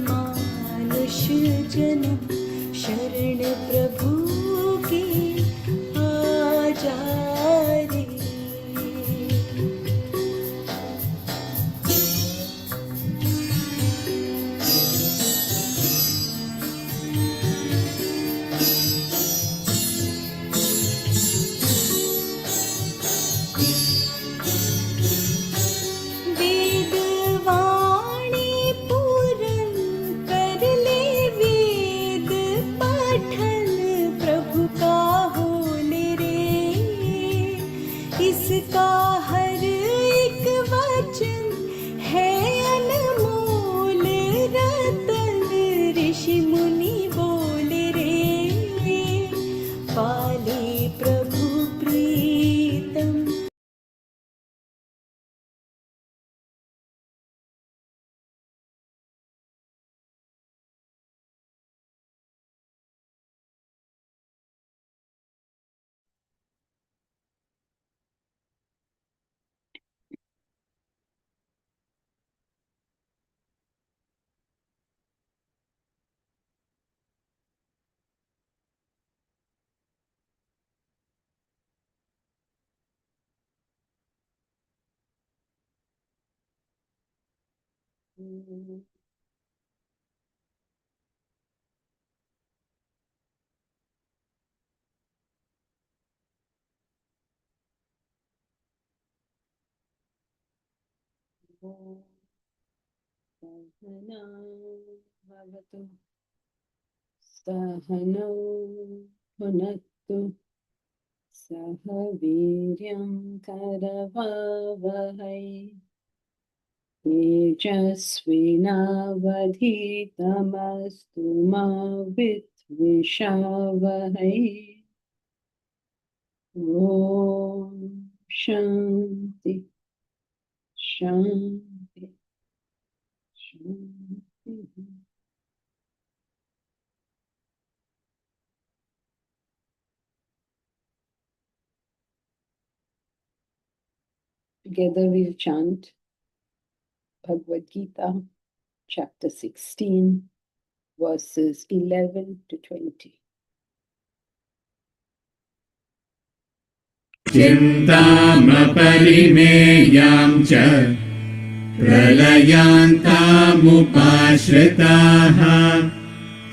मानुष जन्म शरण प्रभु की आ जा रे। इसका हर एक वचन है अनमोल रतन, ऋषि मुनि बोले रे, पाले प्रभु प्रीतम। सहना भवतु सहनौ भुनक्तु सह वीर्यं करवावहै तेजस्विनावधीतमस्तु मा विद्विषावहै। ॐ शान्ति शान्ति शान्ति। Together we'll chant Bhagavad Gita, chapter 16, verses 11 to 20. चिन्तामपरिमेयां च प्रलयान्तामुपाश्रिताः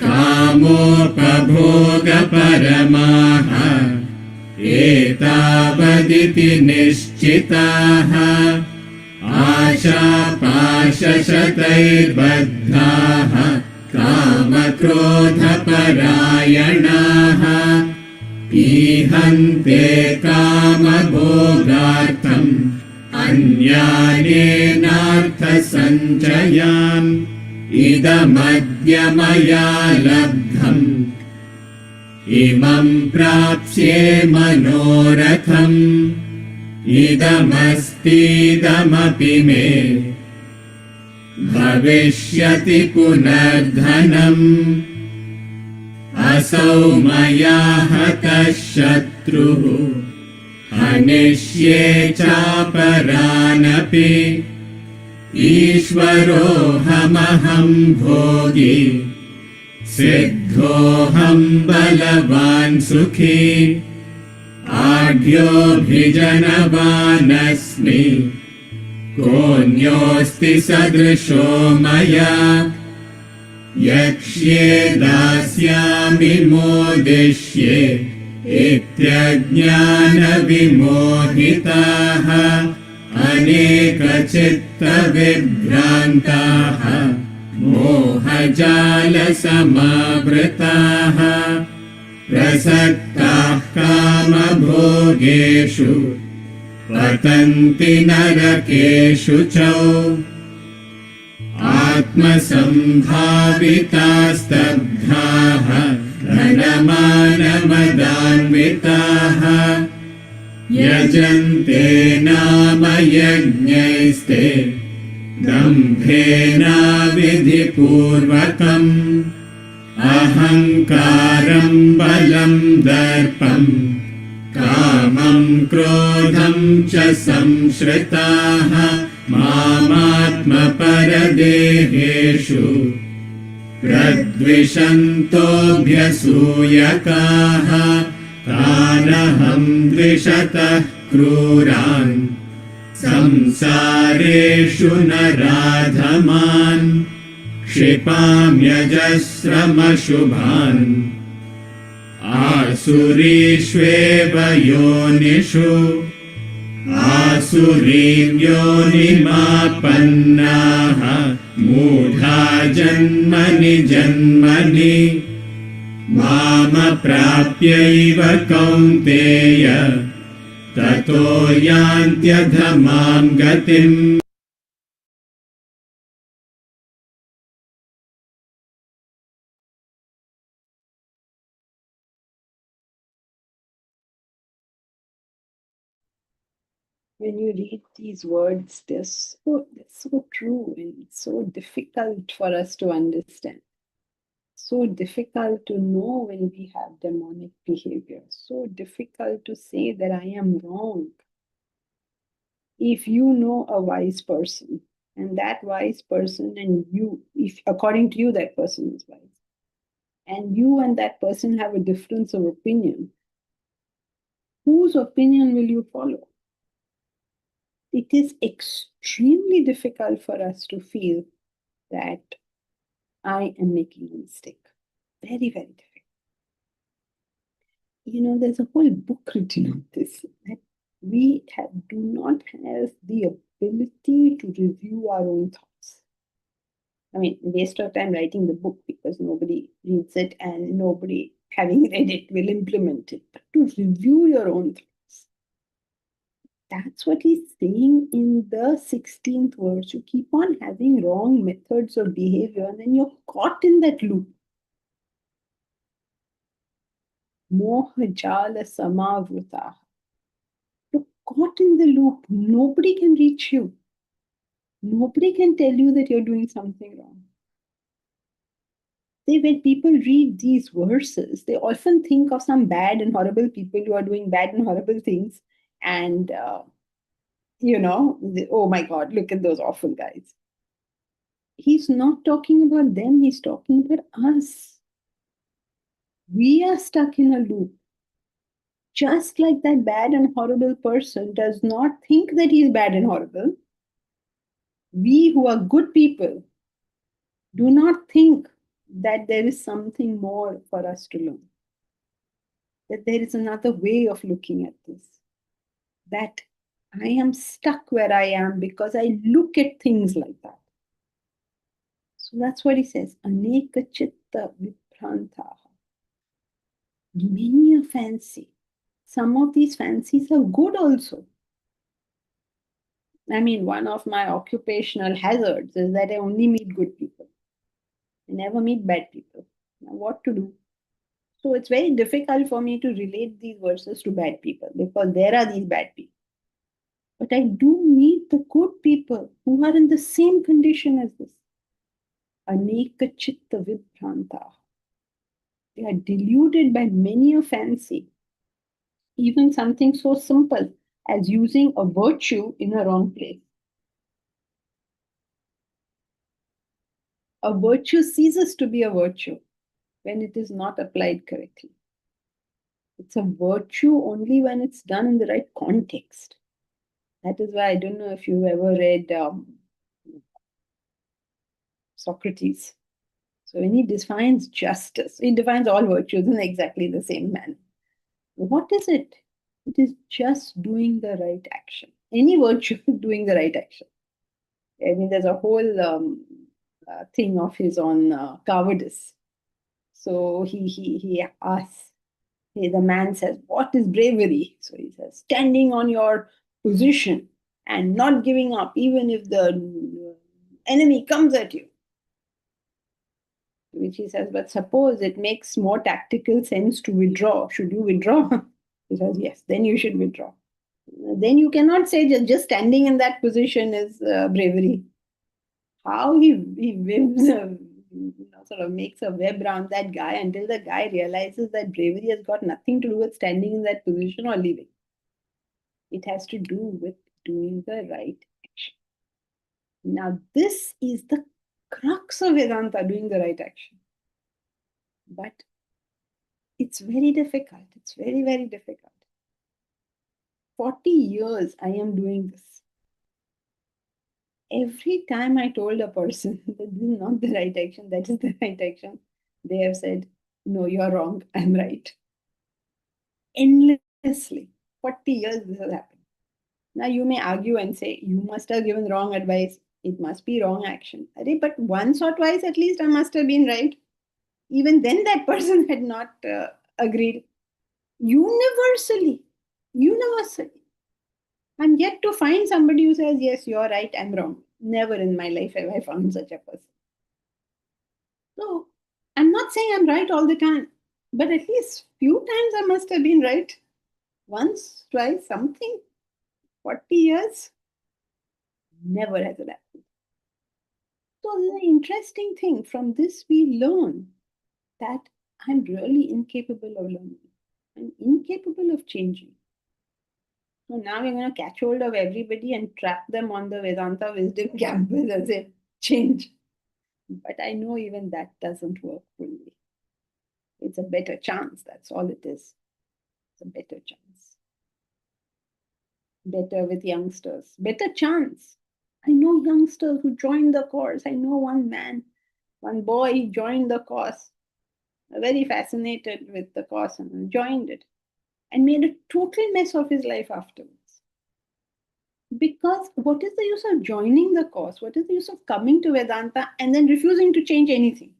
कामोपभोगपरमाः एतावदिति निश्चिताः आशापाशशतैर्बद्धाः कामक्रोधपरायणाः ईहन्ते कामभोगार्थम् अन्यानेनार्थसञ्चयान् इदमद्य मया लब्धम् इमं प्राप्स्ये मनोरथम् इदमस्तीदमपि मे भविष्यति पुनर्धनम् असौ मया हतः शत्रुः हनिष्ये चापरानपि ईश्वरोऽहमहं भोगी सिद्धोऽहं बलवान् सुखी आढ्योऽभिजनवानस्मि कोऽन्योऽस्ति सदृशो मया यक्ष्ये दास्यामि मोदिष्ये इत्यज्ञानविमोहिताः अनेकचित्तविभ्रान्ताः मोहजालसमावृताः प्रसक्ताः कामभोगेषु पतन्ति नरकेषु च आत्मसम्भावितास्तब्धाः धनमानमदान्विताः यजन्ते नाम यज्ञैस्ते दम्भेनाविधिपूर्वकम् अहङ्कारं बलं दर्पं कामं क्रोधं च संश्रिताः मामात्मपरदेहेषु प्रद्विषन्तोऽभ्यसूयकाः तानहं द्विषतः क्रूरान् संसारेषु नराधमान् क्षिपाम्यजस्रमशुभान् आसुरीष्वेव योनिषु आसुरीं योनिमापन्नाः मूढा जन्मनि जन्मनि मामप्राप्यैव कौन्तेय ततो यान्त्यधमां गतिम्. When you read these words, they're so true and so difficult for us to understand. So difficult to know when we have demonic behavior. So difficult to say that I am wrong. If you know a wise person, and that wise person and you, if according to you that person is wise, and you and that person have a difference of opinion, whose opinion will you follow? It is extremely difficult for us to feel that I am making a mistake. Very, very difficult. There's a whole book written on this, that we do not have the ability to review our own thoughts. I mean, waste of time writing the book because nobody reads it and nobody, having read it, will implement it. But to review your own thoughts, that's what he's saying in the 16th verse. You keep on having wrong methods of behavior and then you're caught in that loop. Moha jala samavruta. You're caught in the loop. Nobody can reach you. Nobody can tell you that you're doing something wrong. When people read these verses, they often think of some bad and horrible people who are doing bad and horrible things. And, oh my God, look at those awful guys. He's not talking about them, he's talking about us. We are stuck in a loop. Just like that bad and horrible person does not think that he's bad and horrible, we who are good people do not think that there is something more for us to learn, that there is another way of looking at this, that I am stuck where I am because I look at things like that. So that's what he says, aneka chitta vibhrantaha. Many a fancy. Some of these fancies are good also. I mean, one of my occupational hazards is that I only meet good people. I never meet bad people. Now, what to do? So it's very difficult for me to relate these verses to bad people because there are these bad people. But I do meet the good people who are in the same condition as this. Aneka chitta vibhranta. They are deluded by many a fancy. Even something so simple as using a virtue in a wrong place. A virtue ceases to be a virtue when it is not applied correctly. It's a virtue only when it's done in the right context. That is why I don't know if you've ever read Socrates. So when he defines justice, he defines all virtues in exactly the same manner. What is it? It is just doing the right action. Any virtue is doing the right action. I mean, there's a whole thing of his on cowardice. So he asks, the man says, what is bravery? So he says, standing on your position and not giving up, even if the enemy comes at you. Which he says, but suppose it makes more tactical sense to withdraw. Should you withdraw? He says, yes, then you should withdraw. Then you cannot say just standing in that position is bravery. How he whims, sort of makes a web around that guy until the guy realizes that bravery has got nothing to do with standing in that position or leaving. It has to do with doing the right action. Now, this is the crux of Vedanta, doing the right action. But it's very difficult. It's very, very difficult. 40 years I am doing this. Every time I told a person that this is not the right action, that is the right action, they have said, no, you're wrong, I'm right. Endlessly. 40 years this has happened. Now you may argue and say, you must have given wrong advice. It must be wrong action. But once or twice at least I must have been right. Even then that person had not agreed. Universally. I'm yet to find somebody who says, yes, you're right, I'm wrong. Never in my life have I found such a person. So I'm not saying I'm right all the time, but at least few times I must have been right. Once, twice, something. 40 years, never has it happened. So the interesting thing from this we learn that I'm really incapable of learning. I'm incapable of changing. So now we're going to catch hold of everybody and trap them on the Vedanta wisdom campus and say, change. But I know even that doesn't work fully. It's a better chance. That's all it is. It's a better chance. Better with youngsters. Better chance. I know youngsters who joined the course. I know one man, one boy, he joined the course. Very fascinated with the course and joined it and made a total mess of his life afterwards. Because what is the use of joining the course? What is the use of coming to Vedanta and then refusing to change anything?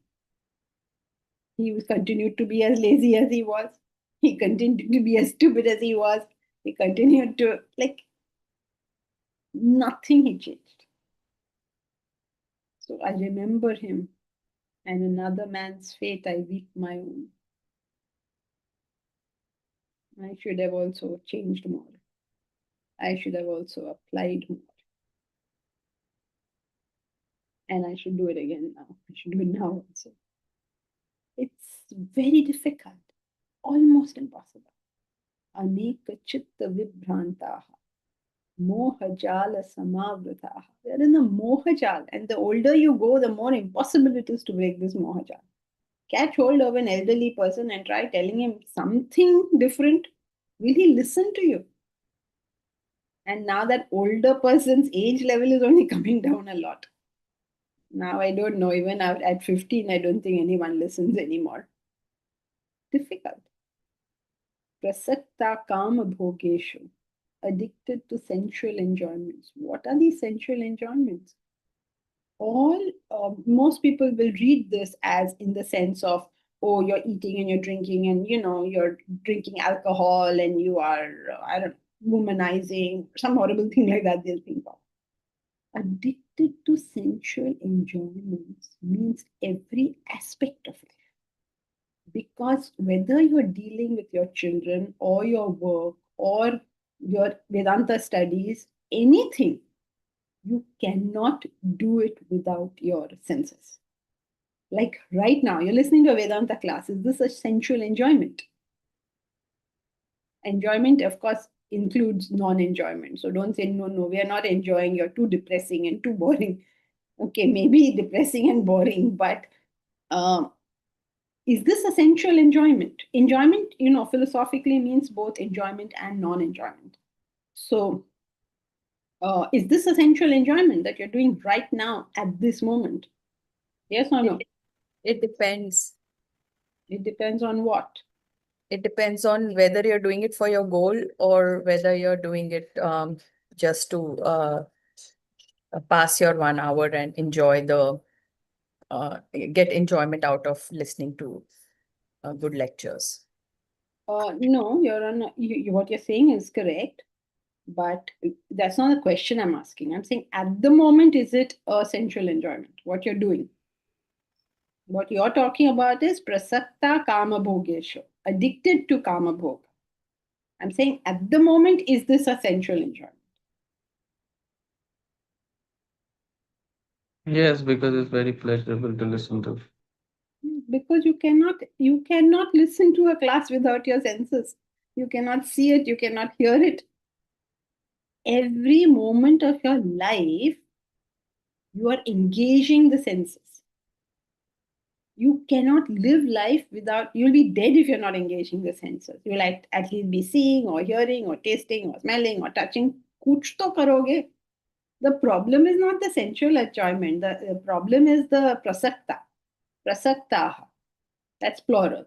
He continued to be as lazy as he was. He continued to be as stupid as he was. He continued to, nothing he changed. So I remember him, and another man's fate I weep my own. I should have also changed more. I should have also applied more. And I should do it again now. I should do it now also. It's very difficult, almost impossible. Aneka chitta vibhrantaha, mohajala samavrataha. They're in the mohajal, and the older you go, the more impossible it is to break this mohajal. Catch hold of an elderly person and try telling him something different. Will he listen to you? And now that older person's age level is only coming down a lot. Now I don't know, even at 15, I don't think anyone listens anymore. Difficult. Prasakta kama bhogeshu, addicted to sensual enjoyments. What are these sensual enjoyments? Most people will read this as in the sense of, oh, you're eating and you're drinking and you're drinking alcohol and you are I don't know, womanizing, some horrible thing like that they'll think of. Addicted to sensual enjoyments means every aspect of life. Because whether you're dealing with your children or your work or your Vedanta studies, anything, you cannot do it without your senses. Like right now, you're listening to a Vedanta class. Is this a sensual enjoyment? Enjoyment, of course, includes non-enjoyment. So don't say, no, we are not enjoying. You're too depressing and too boring. Okay, maybe depressing and boring, but is this a sensual enjoyment? Enjoyment, philosophically means both enjoyment and non-enjoyment. So is this a sensual enjoyment that you're doing right now at this moment? Yes or no? It depends. It depends on what? It depends on whether you're doing it for your goal or whether you're doing it just to pass your 1 hour and enjoy get enjoyment out of listening to good lectures. No, what you're saying is correct, but that's not the question I'm asking. I'm saying at the moment, is it a sensual enjoyment? What you're doing? What you're talking about is prasakta kama bhogeshu, addicted to kama bhog. I'm saying at the moment, is this a sensual enjoyment? Yes, because it's very pleasurable to listen to. Because you cannot listen to a class without your senses. You cannot see it, you cannot hear it. Every moment of your life, You are engaging the senses. You cannot live life without, you'll be dead if you're not engaging the senses. You'll at least be seeing or hearing or tasting or smelling or touching. Kuch to karoge. The problem is not the sensual enjoyment. The problem is the prasakta. Prasaktaha. That's plural.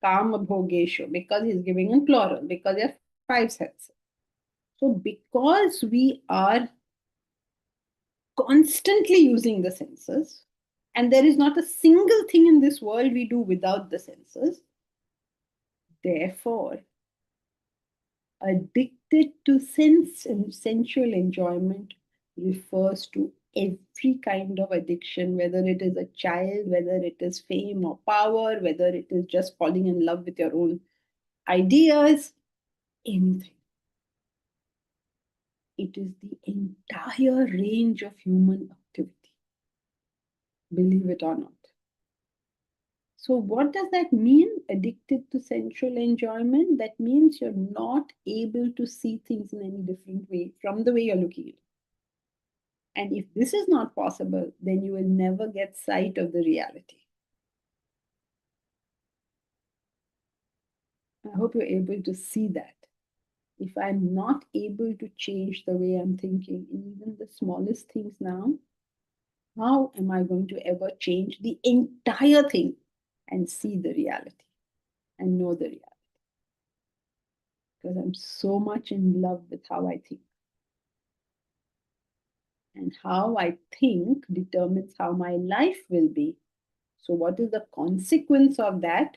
Kama bhogeshu. Because he's giving in plural. Because there are 5 senses. So because we are constantly using the senses, and there is not a single thing in this world we do without the senses, therefore, addicted to sense and sensual enjoyment refers to every kind of addiction, whether it is a child, whether it is fame or power, whether it is just falling in love with your own ideas, anything. It is the entire range of human activity, believe it or not. So, what does that mean? Addicted to sensual enjoyment? That means you're not able to see things in any different way from the way you're looking at it. And if this is not possible, then you will never get sight of the reality. I hope you're able to see that. If I'm not able to change the way I'm thinking in even the smallest things now, how am I going to ever change the entire thing and see the reality and know the reality? Because I'm so much in love with how I think. And how I think determines how my life will be. So, what is the consequence of that?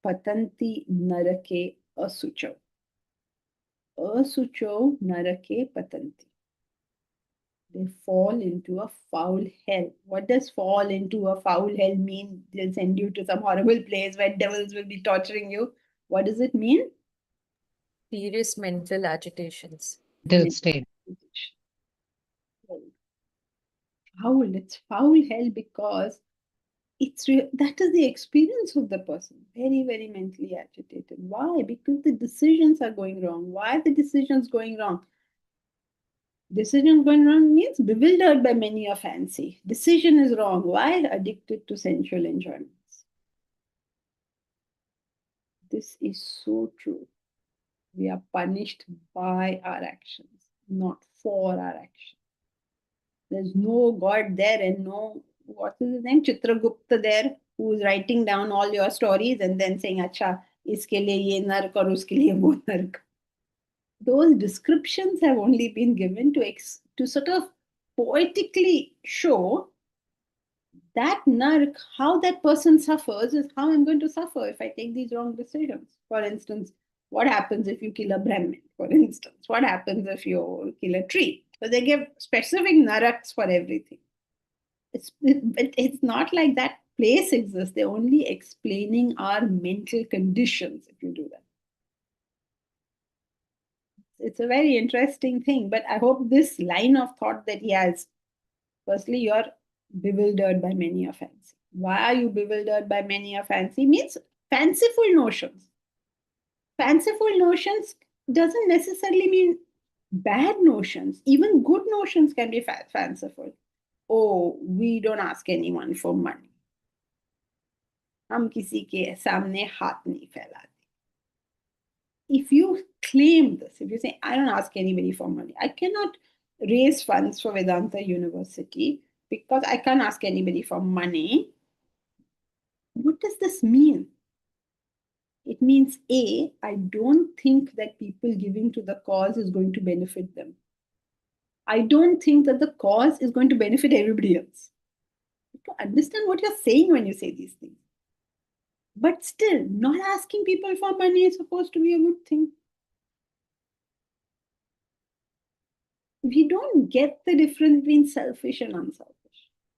Patanti narake asucho. Asucho narake patanti. They fall into a foul hell. What does fall into a foul hell mean? They'll send you to some horrible place where devils will be torturing you. What does it mean? Serious mental agitations. Mental state. Foul. It's foul hell because that is the experience of the person. Very, very mentally agitated. Why? Because the decisions are going wrong. Why are the decisions going wrong? Decision going wrong means bewildered by many a fancy. Decision is wrong. Why? Addicted to sensual enjoyments. This is so true. We are punished by our actions, not for our actions. There's no God there and no, what is his name? Chitragupta there, who's writing down all your stories and then saying, Acha, iske liye ye nark aur uske liye wo nark. Those descriptions have only been given to sort of poetically show that nark, how that person suffers is how I'm going to suffer if I take these wrong decisions. For instance, what happens if you kill a Brahmin? For instance, what happens if you kill a tree? So they give specific naraks for everything. It's not like that place exists. They're only explaining our mental conditions if you do that. It's a very interesting thing, but I hope this line of thought that he has, firstly, you're bewildered by many a fancy. Why are you bewildered by many a fancy? Means fanciful notions. Fanciful notions doesn't necessarily mean bad notions. Even good notions can be fanciful. Oh, we don't ask anyone for money. हम किसी के सामने हाथ नहीं फैलाते. If you claim this, if you say, I don't ask anybody for money, I cannot raise funds for Vedanta University because I can't ask anybody for money. What does this mean? It means A, I don't think that people giving to the cause is going to benefit them. I don't think that the cause is going to benefit everybody else. You have to understand what you're saying when you say these things. But still, not asking people for money is supposed to be a good thing. We don't get the difference between selfish and unselfish.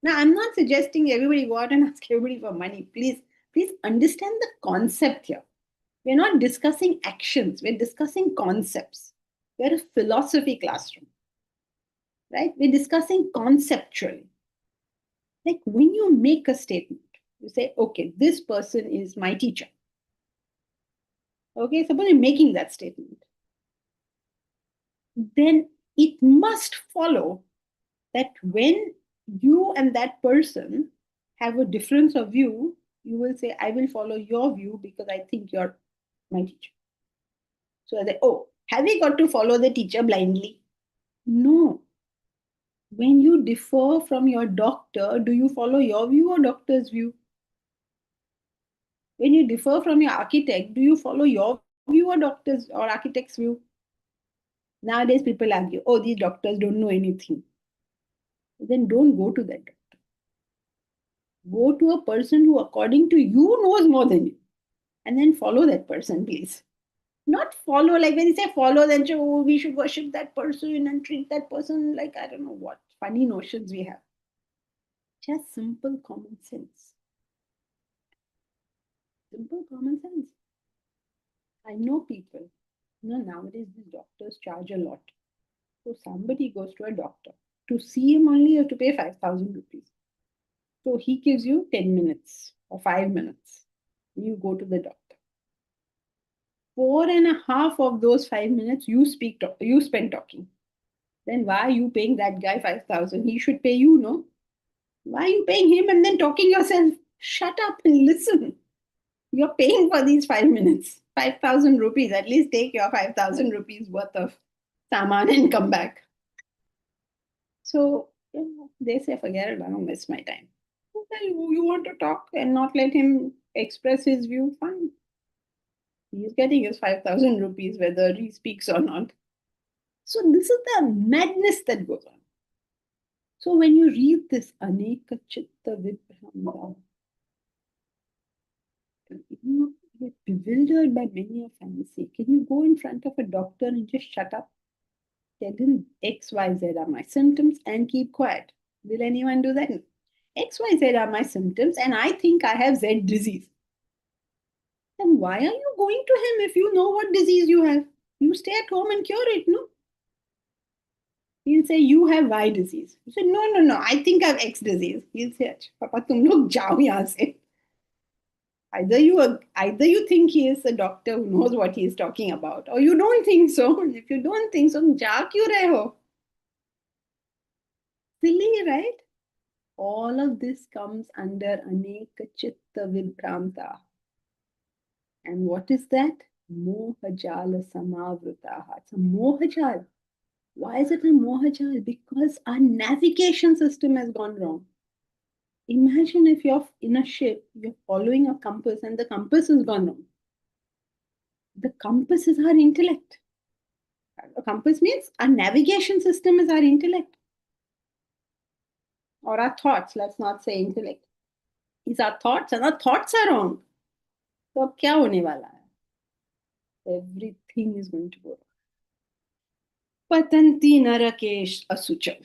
Now, I'm not suggesting everybody go out and ask everybody for money. Please understand the concept here. We're not discussing actions. We're discussing concepts. We're a philosophy classroom, right? We're discussing conceptually. Like when you make a statement, you say, okay, this person is my teacher. Okay, suppose you're making that statement. Then it must follow that when you and that person have a difference of view, you will say, I will follow your view because I think you're my teacher. So I say, oh, have we got to follow the teacher blindly? No. When you differ from your doctor, do you follow your view or doctor's view? When you differ from your architect, do you follow your view or doctor's or architect's view? Nowadays, people argue, oh, these doctors don't know anything. Then don't go to that doctor. Go to a person who, according to you, knows more than you. And then follow that person, please. Not follow, like when you say follow, then oh, we should worship that person and treat that person like I don't know what funny notions we have. Just simple common sense. Simple common sense. I know people. Nowadays these doctors charge a lot. So somebody goes to a doctor. To see him only, you have to pay 5,000 rupees. So he gives you 10 minutes or 5 minutes. You go to the doctor. 4.5 of those 5 minutes you spend talking. Then why are you paying that guy 5,000? He should pay you, no? Why are you paying him and then talking yourself? Shut up and listen. You're paying for these 5 minutes. 5,000 rupees. At least take your 5,000 rupees worth of saman and come back. So they say, forget it, I don't waste my time. Well, you want to talk and not let him express his view? Fine. He's getting his 5,000 rupees whether he speaks or not. So this is the madness that goes on. So when you read this Aneka Chitta Vibhrama, you get bewildered by many of fancy. Can you go in front of a doctor and just shut up? Tell him XYZ are my symptoms and keep quiet. Will anyone do that? XYZ are my symptoms and I think I have Z disease. Then why are you going to him if you know what disease you have? You stay at home and cure it, no? He'll say, you have Y disease. You say, no, I think I have X disease. He'll say, Papa, tum log jao yahan se. Either you think he is a doctor who knows what he is talking about, or you don't think so. And if you don't think so, ja kyun rahe ho? Silly, right? All of this comes under Aneka Chitta Vibhranta. And what is that? Mohajala Samavritaha. It's a Mohajal. Why is it a Mohajal? Because our navigation system has gone wrong. Imagine if you're in a ship, you're following a compass and the compass has gone wrong. The compass is our intellect. A compass means our navigation system is our intellect. Or our thoughts, let's not say intellect. It's our thoughts and our thoughts are wrong. So अब क्या होने वाला है? Everything is going to go wrong. Patanti narakesh asucham.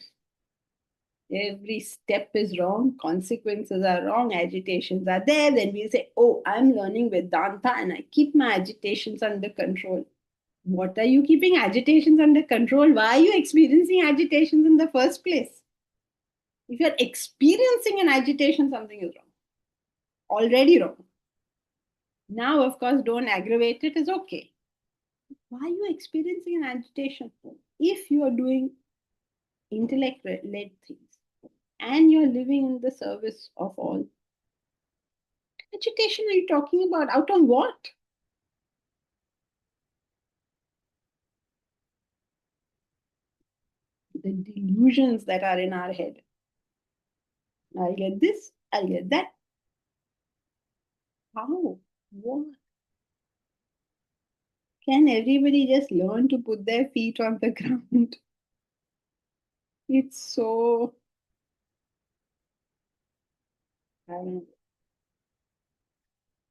Every step is wrong, consequences are wrong, agitations are there. Then we say, oh, I'm learning Vedanta and I keep my agitations under control. What are you keeping agitations under control? Why are you experiencing agitations in the first place? If you're experiencing an agitation, something is wrong. Already wrong. Now, of course, don't aggravate it, is okay. Why are you experiencing an agitation? If you are doing intellect-led things and you're living in the service of all, agitation are you talking about? Out of what? The delusions that are in our head. I'll get this, I'll get that. How? What? Can everybody just learn to put their feet on the ground? It's so, I don't know.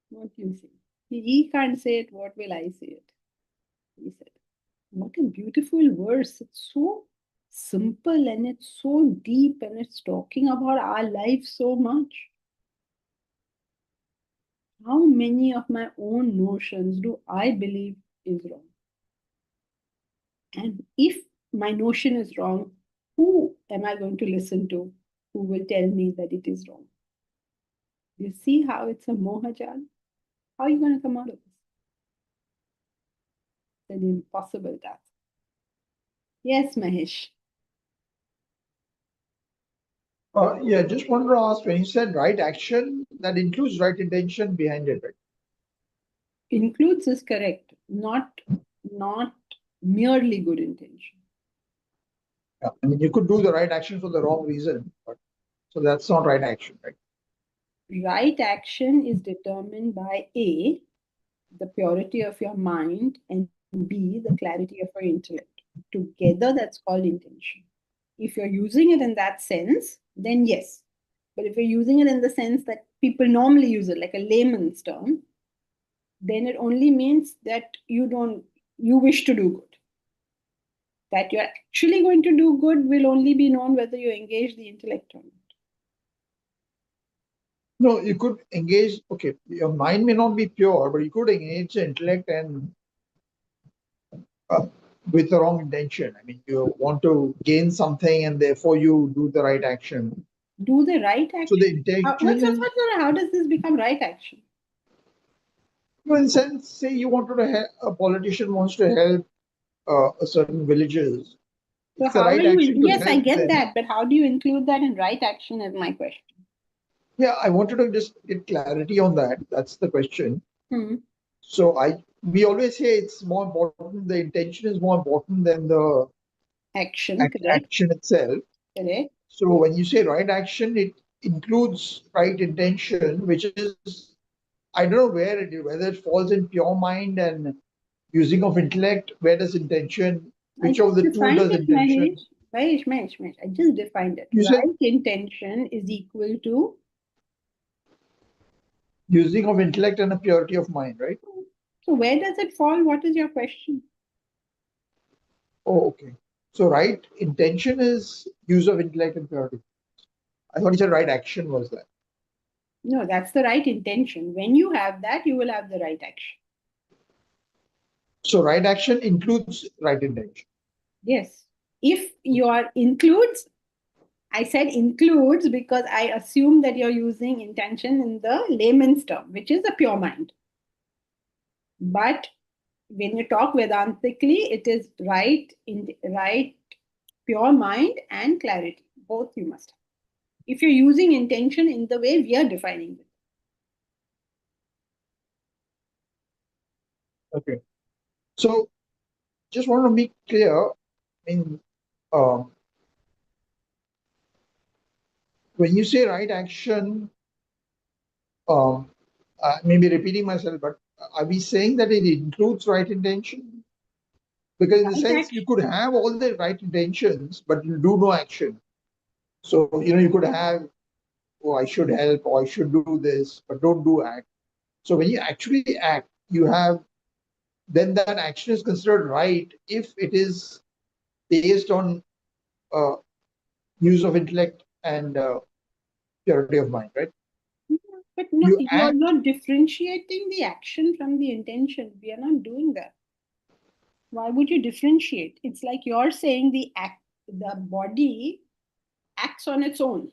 What do you say? He can't say it, what will I say it? He said, what a beautiful verse. It's so simple and it's so deep and it's talking about our life so much. How many of my own notions do I believe is wrong? And if my notion is wrong, who am I going to listen to who will tell me that it is wrong? You see how it's a mohajal? How are you going to come out of this? It's an impossible task. Yes, Mahesh. Yeah, just wanted to ask, when you said right action, that includes right intention behind it, right? Includes is correct, not merely good intention. Yeah. I mean, you could do the right action for the wrong reason, but so that's not right action, right? Right action is determined by A, the purity of your mind, and B, the clarity of your intellect. Together, that's called intention. If you're using it in that sense, then yes. But if you're using it in the sense that people normally use it, like a layman's term, then it only means that you wish to do good. That you're actually going to do good will only be known whether you engage the intellect or not. No, you could engage, okay, your mind may not be pure, but you could engage the intellect and with the wrong intention. I mean, you want to gain something and therefore you do the right action. Do the right So action. the intention is, How does this become right action? in a sense, say you wanted to help, a politician wants to help a certain villagers. So It's the how are right you? action to Yes, I help get them. that, but how do you include that in right action? Is my question. Yeah, I wanted to just get clarity on that. That's the question. So we always say it's more important, the intention is more important than the Action, correct? action itself. Correct. So when you say right action, it includes right intention, which is, I don't know where it is, whether it falls in pure mind and using of intellect, where does intention, I which of just the two defined does it, intention? Mahesh. I just defined it. You said Right intention is equal to. using of intellect and a purity of mind, right? So where does it fall? What is your question? Oh, okay. So right intention is use of intellect and purity. I thought you said right action was that. No, that's the right intention. When you have that, you will have the right action. So right action includes right intention. Yes. If your includes, I said includes because I assume that you're using intention in the layman's term, which is the pure mind. But when you talk Vedantically, it is right pure mind and clarity. Both you must have. If you're using intention in the way we are defining it. Okay. So just want to be clear. I mean, when you say right action, maybe repeating myself, but are we saying that it includes right intention? Because in the sense you could have all the right intentions, but you do no action. So, you could have, oh, I should help, or I should do this, but don't do act. So when you actually act, then that action is considered right if it is based on use of intellect and purity of mind, right? But no, You you're act, not differentiating the action from the intention. We are not doing that. Why would you differentiate? It's like you're saying the body acts on its own.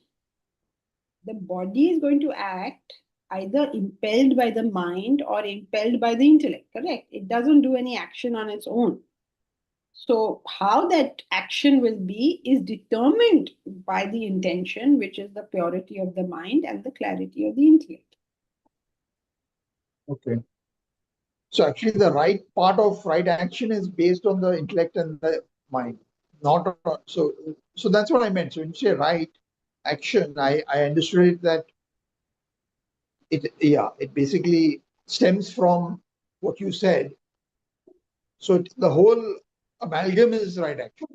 The body is going to act either impelled by the mind or impelled by the intellect, correct? It doesn't do any action on its own. So, how that action will be is determined by the intention, which is the purity of the mind and the clarity of the intellect. okay. So actually, the right part of right action is based on the intellect and the mind, not so. So that's what I meant. So when you say right action, I understood it that it basically stems from what you said. So the whole amalgam is right action.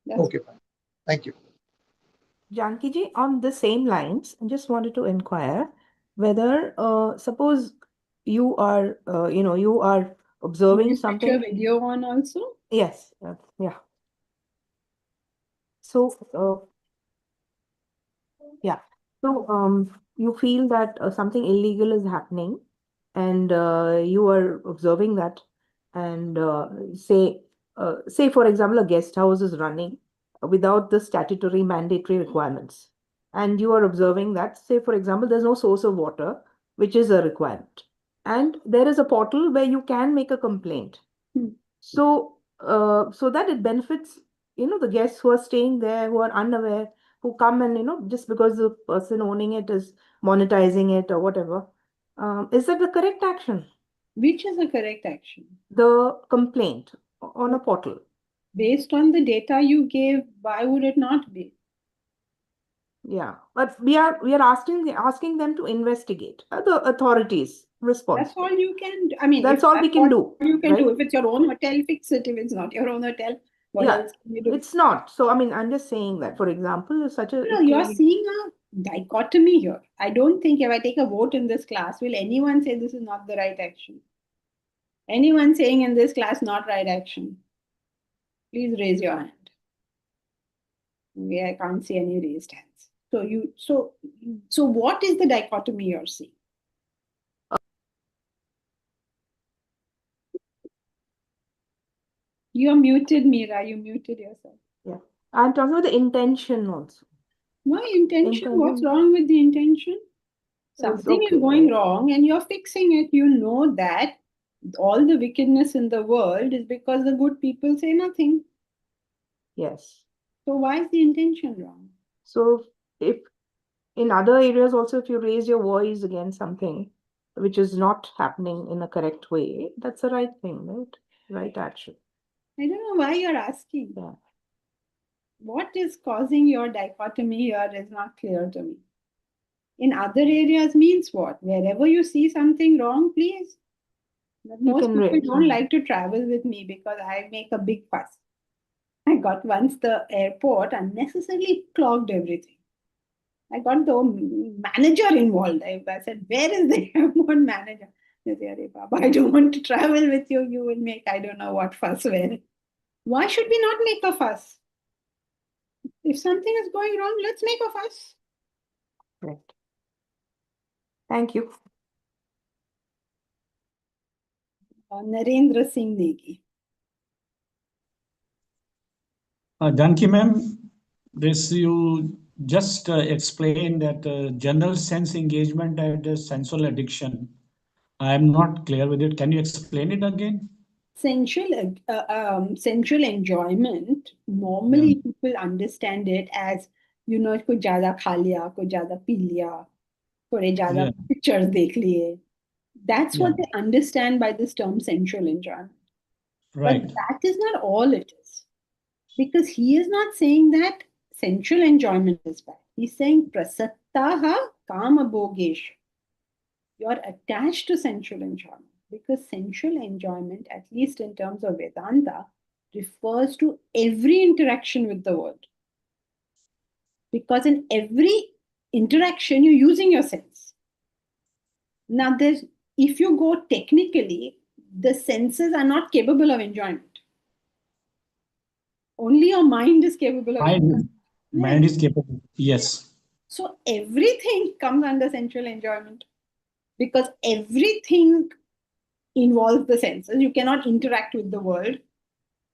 That's Okay, fine. Thank you. Janki ji, on the same lines, I just wanted to inquire whether, suppose you are, you are observing you put your something. video on also? Yes, yeah. So, yeah. So, you feel that something illegal is happening, and you are observing that, and say, for example, a guest house is running without the statutory mandatory requirements, and you are observing that, say, for example, there's no source of water, which is a requirement, and there is a portal where you can make a complaint. So, so that it benefits, the guests who are staying there, who are unaware, who come and, just because the person owning it is monetizing it or whatever. Is that the correct action? Which is the correct action? The complaint on a portal. Based on the data you gave, why would it not be? Yeah, but we are asking them to investigate. The authorities That's responsible. all you can do. I mean, That's if all we can do, you can right? do. If it's your own hotel, fix it. If it's not your own hotel, what Yeah, else can you do? it's not. So, I mean, I'm just saying that, for example, such a No, you're seeing a dichotomy here. I don't think if I take a vote in this class, will anyone say this is not the right action? Anyone saying in this class not right action? Please raise your hand. I can't see any raised hands. So what is the dichotomy you're seeing? You're muted, Meera. You muted yourself. Yeah, I'm talking about the intention also. My intention, what's wrong with the intention? Something is going wrong and you're fixing it. You know that all the wickedness in the world is because the good people say nothing. Yes. So why is the intention wrong? So if in other areas also, if you raise your voice against something which is not happening in a correct way, that's the right thing, right? Right action. I don't know why you're asking. Yeah. What is causing your dichotomy here is not clear to me. In other areas means what? Wherever you see something wrong, please. But most people don't like to travel with me because I make a big fuss. I got once the airport unnecessarily clogged everything. I got the manager involved. I said, where is the airport manager? They said, Baba, I don't want to travel with you. You will make I don't know what fuss where. Why should we not make a fuss? If something is going wrong, let's make a fuss. Right. Thank you. Narendra Singh Negi. Danki ma'am, this you just explained that general sense engagement and sensual addiction. I am not clear with it. Can you explain it again? Sensual enjoyment, normally people understand it as, कुछ ज़्यादा खा लिया, कुछ ज़्यादा P लिया, थोड़े ज़्यादा pictures देख लिए. That's what they understand by this term sensual enjoyment. Right. But that is not all it is. Because he is not saying that sensual enjoyment is bad. He's saying prasattaha kama bhogesh. You're attached to sensual enjoyment. Because sensual enjoyment, at least in terms of Vedanta, refers to every interaction with the world. Because in every interaction, you're using your sense. Now, if you go technically, the senses are not capable of enjoyment. Only your mind is capable of enjoyment. Mind is capable, yes. So everything comes under sensual enjoyment. Because everything involves the senses. You cannot interact with the world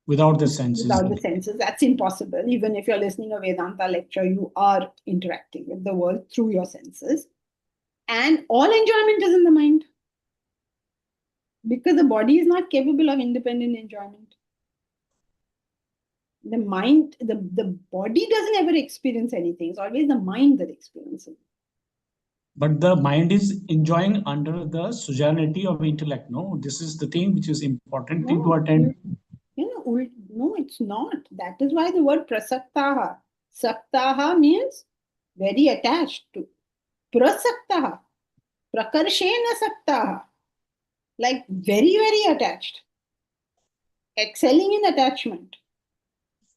without the senses. Without the senses, that's impossible. Even if you're listening to a Vedanta lecture, you are interacting with the world through your senses. And all enjoyment is in the mind. Because the body is not capable of independent enjoyment. The mind, the body doesn't ever experience anything. It's always the mind that experiences. But the mind is enjoying under the suzerainty of intellect. No, this is the thing which is important thing to attend. No, it's not. That is why the word prasaktaha. Saktaha means very attached to. Prasaktaha. Prakarshena saktaha. Like very, very attached. Excelling in attachment.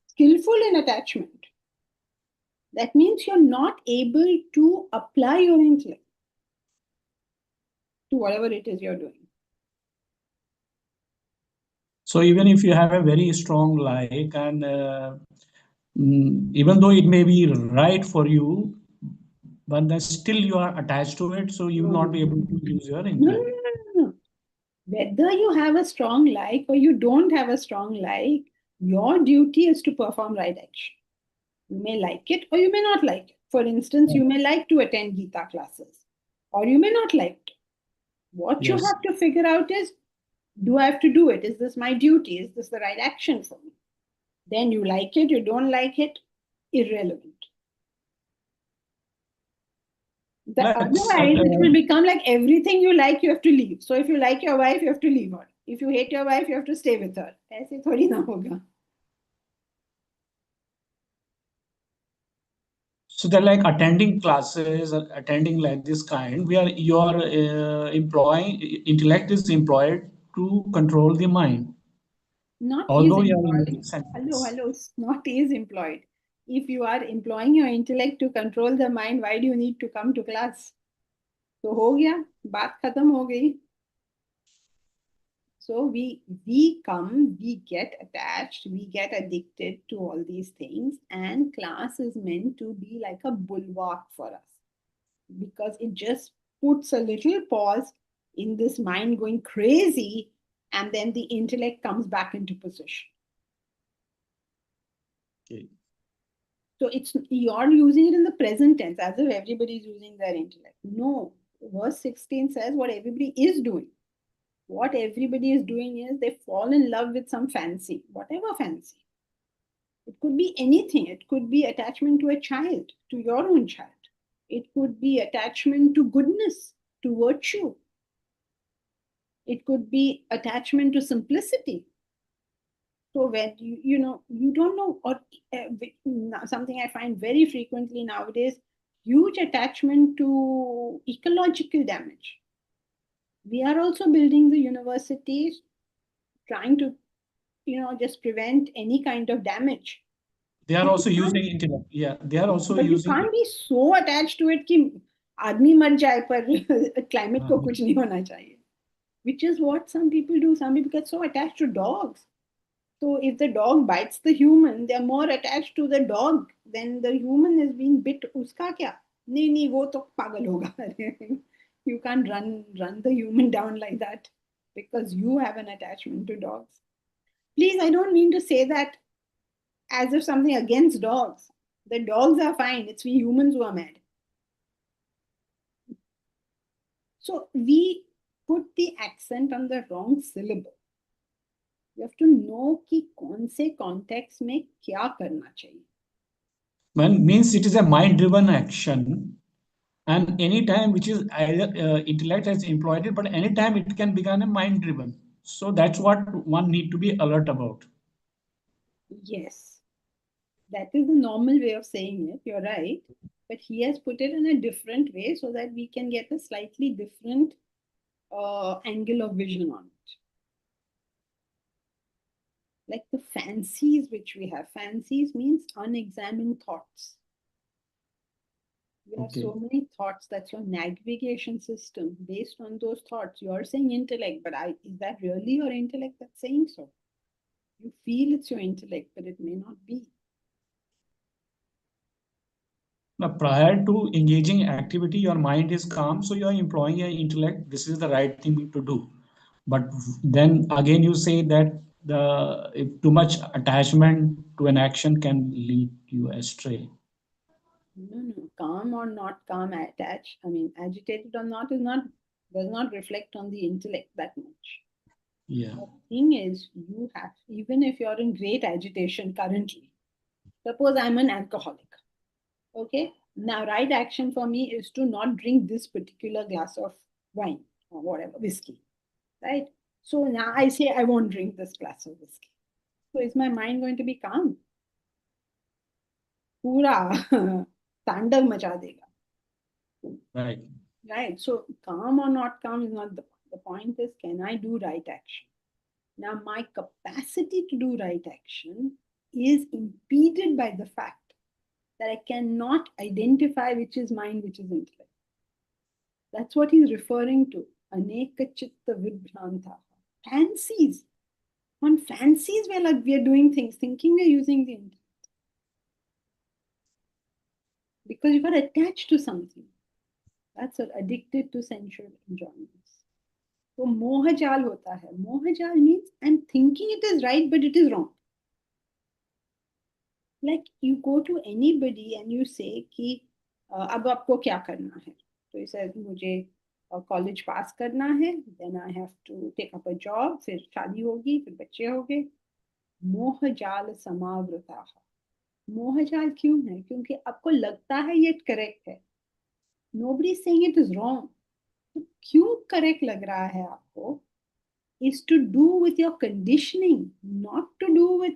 Skillful in attachment. That means you're not able to apply your intellect to whatever it is you're doing. So even if you have a very strong like and even though it may be right for you, but then still you are attached to it, so you will not be able to use your intellect. No. Whether you have a strong like or you don't have a strong like, your duty is to perform right action. You may like it or you may not like it. For instance, you may like to attend Gita classes or you may not like it. What you have to figure out is, do I have to do it? Is this my duty? Is this the right action for me? Then you like it, you don't like it, irrelevant. Otherwise, it will become like everything you like, you have to leave. So if you like your wife, you have to leave her. If you hate your wife, you have to stay with her. ऐसे थोड़ी ना होगा. So they're like attending classes, attending like this kind, where your intellect is employed to control the mind. Not Although is you are employed. Hello, not is employed. If you are employing your intellect to control the mind, why do you need to come to class? तो हो गया, बात खत्म हो गई. So we come, we get attached, we get addicted to all these things, and class is meant to be like a bulwark for us because it just puts a little pause in this mind going crazy, and then the intellect comes back into position. Okay. So it's you're using it in the present tense as if everybody's using their intellect. No, verse 16 says what everybody is doing. What everybody is doing is they fall in love with some fancy, whatever fancy. It could be anything. It could be attachment to a child, to your own child. It could be attachment to goodness, to virtue. It could be attachment to simplicity. So when you know, you don't know, or something I find very frequently nowadays, huge attachment to ecological damage. We are also building the universities, trying to, just prevent any kind of damage. They are also using intellect. Yeah, they are also But you using. can't be so attached to it कि आदमी मर जाए पर climate को कुछ नहीं होना चाहिए. Which is what some people do. Some people get so attached to dogs. So if the dog bites the human, they are more attached to the dog than the human is being bit. उसका क्या? नहीं वो तो पागल होगा. You can't run the human down like that because you have an attachment to dogs. Please, I don't mean to say that as if something against dogs. The dogs are fine. It's we humans who are mad. So we put the accent on the wrong syllable. You have to know कि कौन से context में क्या करना चाहिए. Means it is a mind-driven action, and any time which is either intellect has employed it, but any time it can become a mind-driven. So that's what one need to be alert about. Yes, that is the normal way of saying it. You're right, but he has put it in a different way so that we can get a slightly different angle of vision on it. Like the fancies which we have. Fancies means unexamined thoughts. You have so many thoughts. That's your navigation system. Based on those thoughts, you're saying intellect, but is that really your intellect that's saying so? You feel it's your intellect, but it may not be. Now, prior to engaging activity, your mind is calm, so you are employing your intellect. This is the right thing to do. But then again, you say that if too much attachment to an action can lead you astray. No. Calm or not calm, attached. I mean, agitated or not does not reflect on the intellect that much. Yeah. The thing is, you have, even if you're in great agitation currently, suppose I'm an alcoholic. Okay, now right action for me is to not drink this particular glass of wine or whatever, whiskey, right? So now I say I won't drink this glass of whiskey. So is my mind going to be calm? Pura तांडव मचा देगा. Right. Right. So calm or not calm is not the point. The point is, can I do right action? Now, my capacity to do right action is impeded by the fact that I cannot identify which is mind, which is intellect. That's what he's referring to. Aneka chitta vibhranta. Fancies. On fancies, we are doing things, thinking we're using the intellect. Because you got attached to something. That's addicted to sensual enjoyments. So mohajal hota hai. Mohajal means I'm thinking it is right, but it is wrong. Like you go to anybody and you say कि अब आपको क्या करना है? तो he says मुझे college pass करना है, then I have to take up a job, फिर शादी होगी, फिर बच्चे होंगे. मोहजाल समावृता. मोहजाल क्यों है? क्योंकि आपको लगता है ये करेक्ट है. Nobody is saying it is wrong. क्यों correct लग रहा है आपको? Is to do with your conditioning, not to do with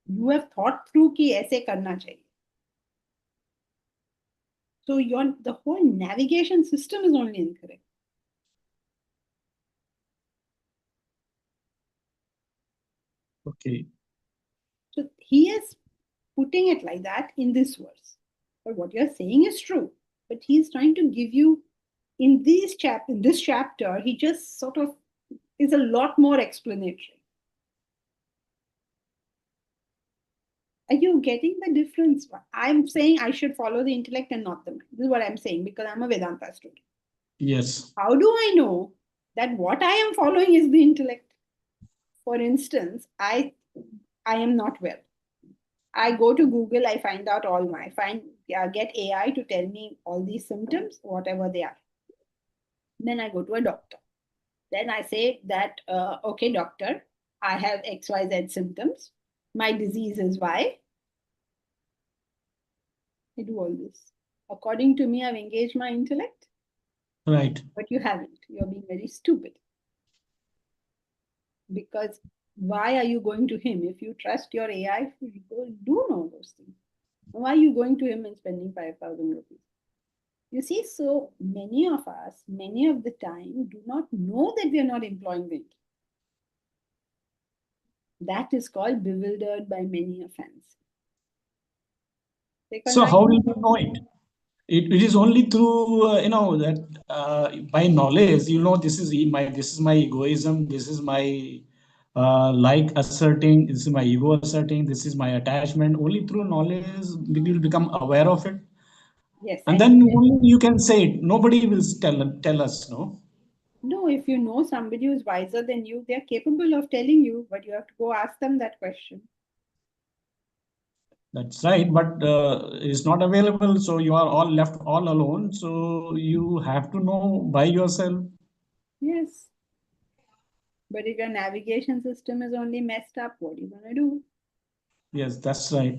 you have thought through कि ऐसे करना चाहिए. So the whole navigation system is only incorrect. Okay. So he is putting it like that in this verse. But what you're saying is true. But he's trying to give you in this chapter, he just sort of is a lot more explanatory. Are you getting the difference? I'm saying I should follow the intellect and not the mind. This is what I'm saying because I'm a Vedanta student. Yes. How do I know that what I am following is the intellect? For instance, I am not well. I go to Google, I find out get AI to tell me all these symptoms, whatever they are. Then I go to a doctor. Then I say that, okay, doctor, I have XYZ symptoms. My disease is Y. I do all this. According to me, I've engaged my intellect. Right. But you haven't. You're being very stupid. Because why are you going to him? If you trust your AI, do know those things. Why are you going to him and spending 5,000 rupees? You see, so many of us, many of the time, do not know that we are not employing the intellect. That is called bewildered by many offense. So how will you know it? It is only through that by knowledge this is my egoism, this is my like asserting, this is my ego asserting, this is my attachment. Only through knowledge we will become aware of it. Yes. And then only you can say it. Nobody will tell us, no? No, if you know somebody who's wiser than you, they're capable of telling you, but you have to go ask them that question. That's right, but it's not available, so you are all left all alone. So you have to know by yourself. Yes. But if your navigation system is only messed up, what are you going to do? Yes, that's right.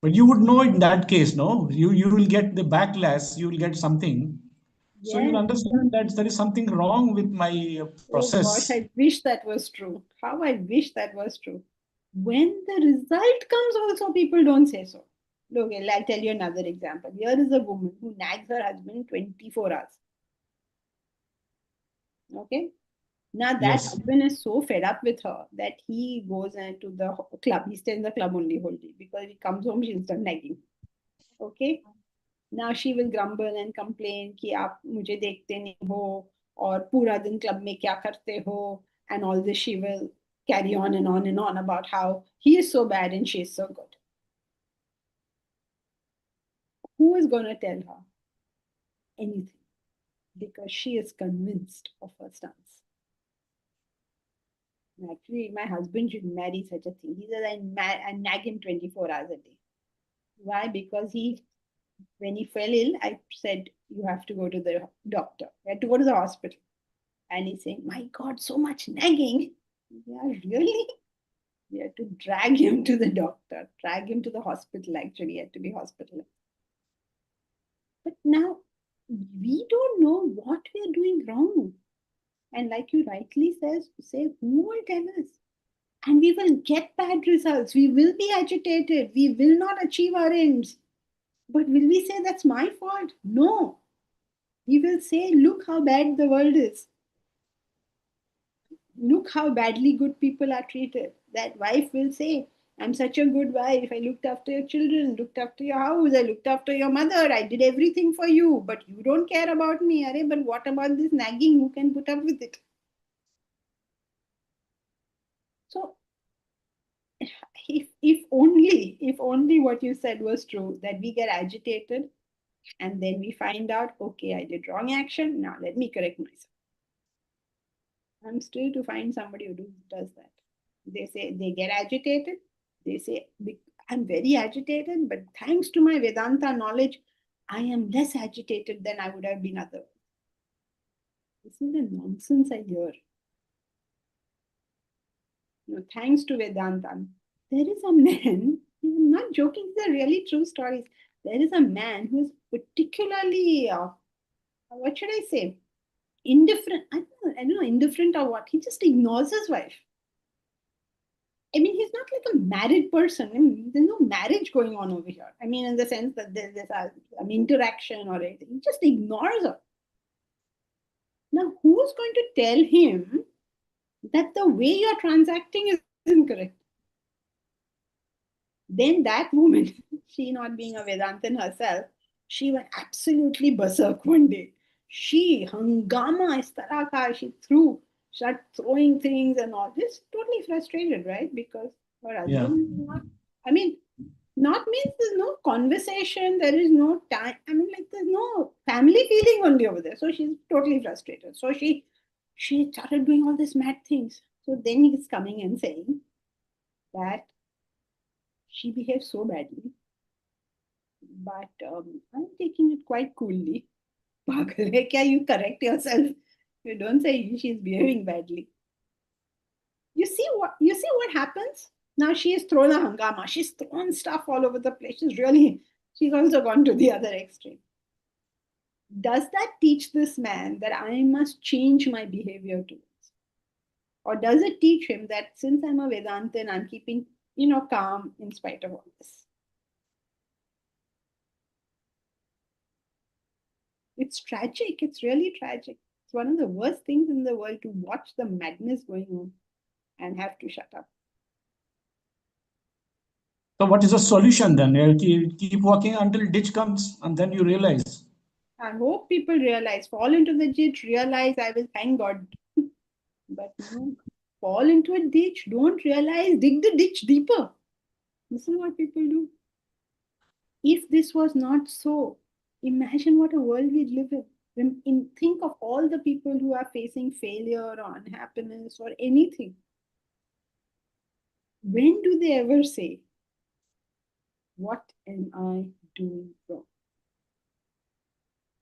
But you would know in that case, no? You will get the backlash, you will get something. So you'll Yes. understand that there is something wrong with my Oh gosh, process. I wish that was true. How I wish that was true. When the result comes, also people don't say so. Look, I'll tell you another example. Here is a woman who nags her husband 24 hours. Okay. Now that Yes. husband is so fed up with her that he goes to the club. He stays in the club only whole day because he comes home, she's done nagging. Okay. Now she will grumble and complain कि आप मुझे देखते नहीं हो और पूरा दिन club में क्या करते हो, and all this she will carry on and on about how he is so bad and she is so good. Who is going to tell her anything? Because she is convinced of her stance. Actually, my husband should marry such a thing. He says, I nag him 24 hours a day. Why? Because when he fell ill, I said, you have to go to the doctor. You have to go to the hospital. And he's saying, my God, so much nagging. Yeah, really? We had to drag him to the doctor, drag him to the hospital, actually. He had to be hospitalized. But now, we don't know what we are doing wrong. And like you rightly say, who will tell us? And we will get bad results. We will be agitated. We will not achieve our ends. But will we say that's my fault? No. We will say, look how bad the world is. Look how badly good people are treated. That wife will say, I'm such a good wife. I looked after your children, looked after your house, I looked after your mother, I did everything for you, but you don't care about me. Arey, but what about this nagging? Who can put up with it? So if only what you said was true, that we get agitated and then we find out, okay, I did wrong action. Now let me correct myself. I'm still to find somebody who does that. They say they get agitated. They say, I'm very agitated, but thanks to my Vedanta knowledge, I am less agitated than I would have been otherwise. This is the nonsense I hear. Thanks to Vedanta. There is a man, I'm not joking, these are really true stories. there is a man who is particularly, what should I say, indifferent. I don't know, indifferent or what. He just ignores his wife. I mean, he's not like a married person. I mean, there's no marriage going on over here. I mean, in the sense that there's an interaction or anything. He just ignores her. Now, who's going to tell him that the way you're transacting is incorrect? Then that woman, she not being a Vedantin herself, she went absolutely berserk one day. She hangama is tarah ka, she started throwing things and all this, totally frustrated, right? Because her husband is not, I mean, not means there's no conversation, there is no time. I mean, like there's no family feeling only over there. So she's totally frustrated. So she started doing all these mad things. So then he's coming and saying that she behaves so badly, but I'm taking it quite coolly. Pagal hai kya, you correct yourself. You don't say she's behaving badly. You see what happens? Now she has thrown a hangama. She's thrown stuff all over the place. She's also gone to the other extreme. Does that teach this man that I must change my behavior towards? Or does it teach him that since I'm a Vedantin, I'm keeping, calm in spite of all this? It's tragic. It's really tragic. It's one of the worst things in the world to watch the madness going on and have to shut up. So what is the solution then? Keep walking until ditch comes and then you realize. I hope people realize, fall into the ditch, realize I will thank God. But no, fall into a ditch, don't realize, dig the ditch deeper. This is what people do. If this was not so, imagine what a world we'd live in. Think of all the people who are facing failure or unhappiness or anything. When do they ever say, what am I doing wrong?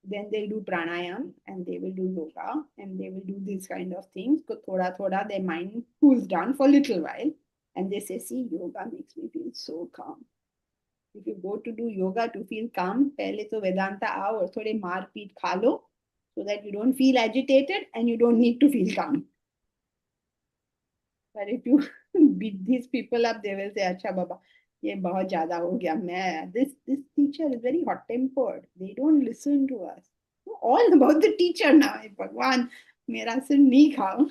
Then they'll do pranayam and they will do yoga and they will do these kind of things. So thoda, their mind cools down for a little while and they say, see, yoga makes me feel so calm. If you go to do yoga to feel calm, pehle to Vedanta aao aur thode maar peet kha lo, so that you don't feel agitated and you don't need to feel calm. But if you beat these people up, they will say, acha baba, ye bahut zyada ho gaya. This teacher is very hot tempered. They don't listen to us. All about the teacher now. Bhagwan, mera sir nahi khao.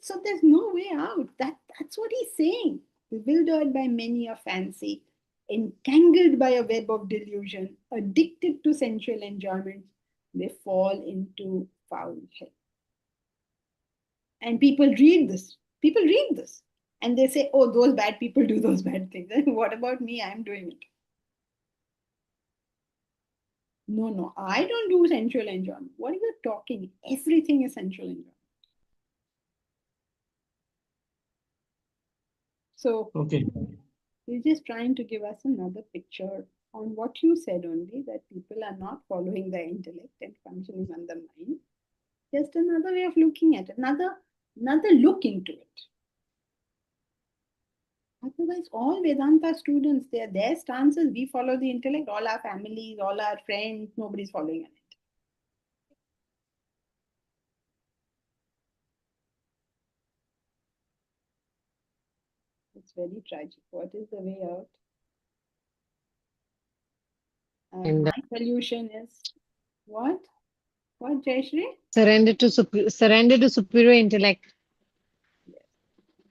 So there's no way out. That's what he's saying. Bewildered by many a fancy, entangled by a web of delusion, addicted to sensual enjoyment, they fall into foul hell. And people read this. And they say, oh, those bad people do those bad things. What about me? I'm doing it. No, I don't do sensual enjoyment. What are you talking? Everything is sensual enjoyment. So, okay, he's just trying to give us another picture on what you said only, that people are not following the intellect and functioning on the mind. Just another way of looking at it, another look into it. Otherwise, all Vedanta students, their stances, we follow the intellect, all our families, all our friends, nobody's following it. It's very tragic. What is the way out? And my solution is what? What, Jayashree? Surrender to superior intellect. Yes.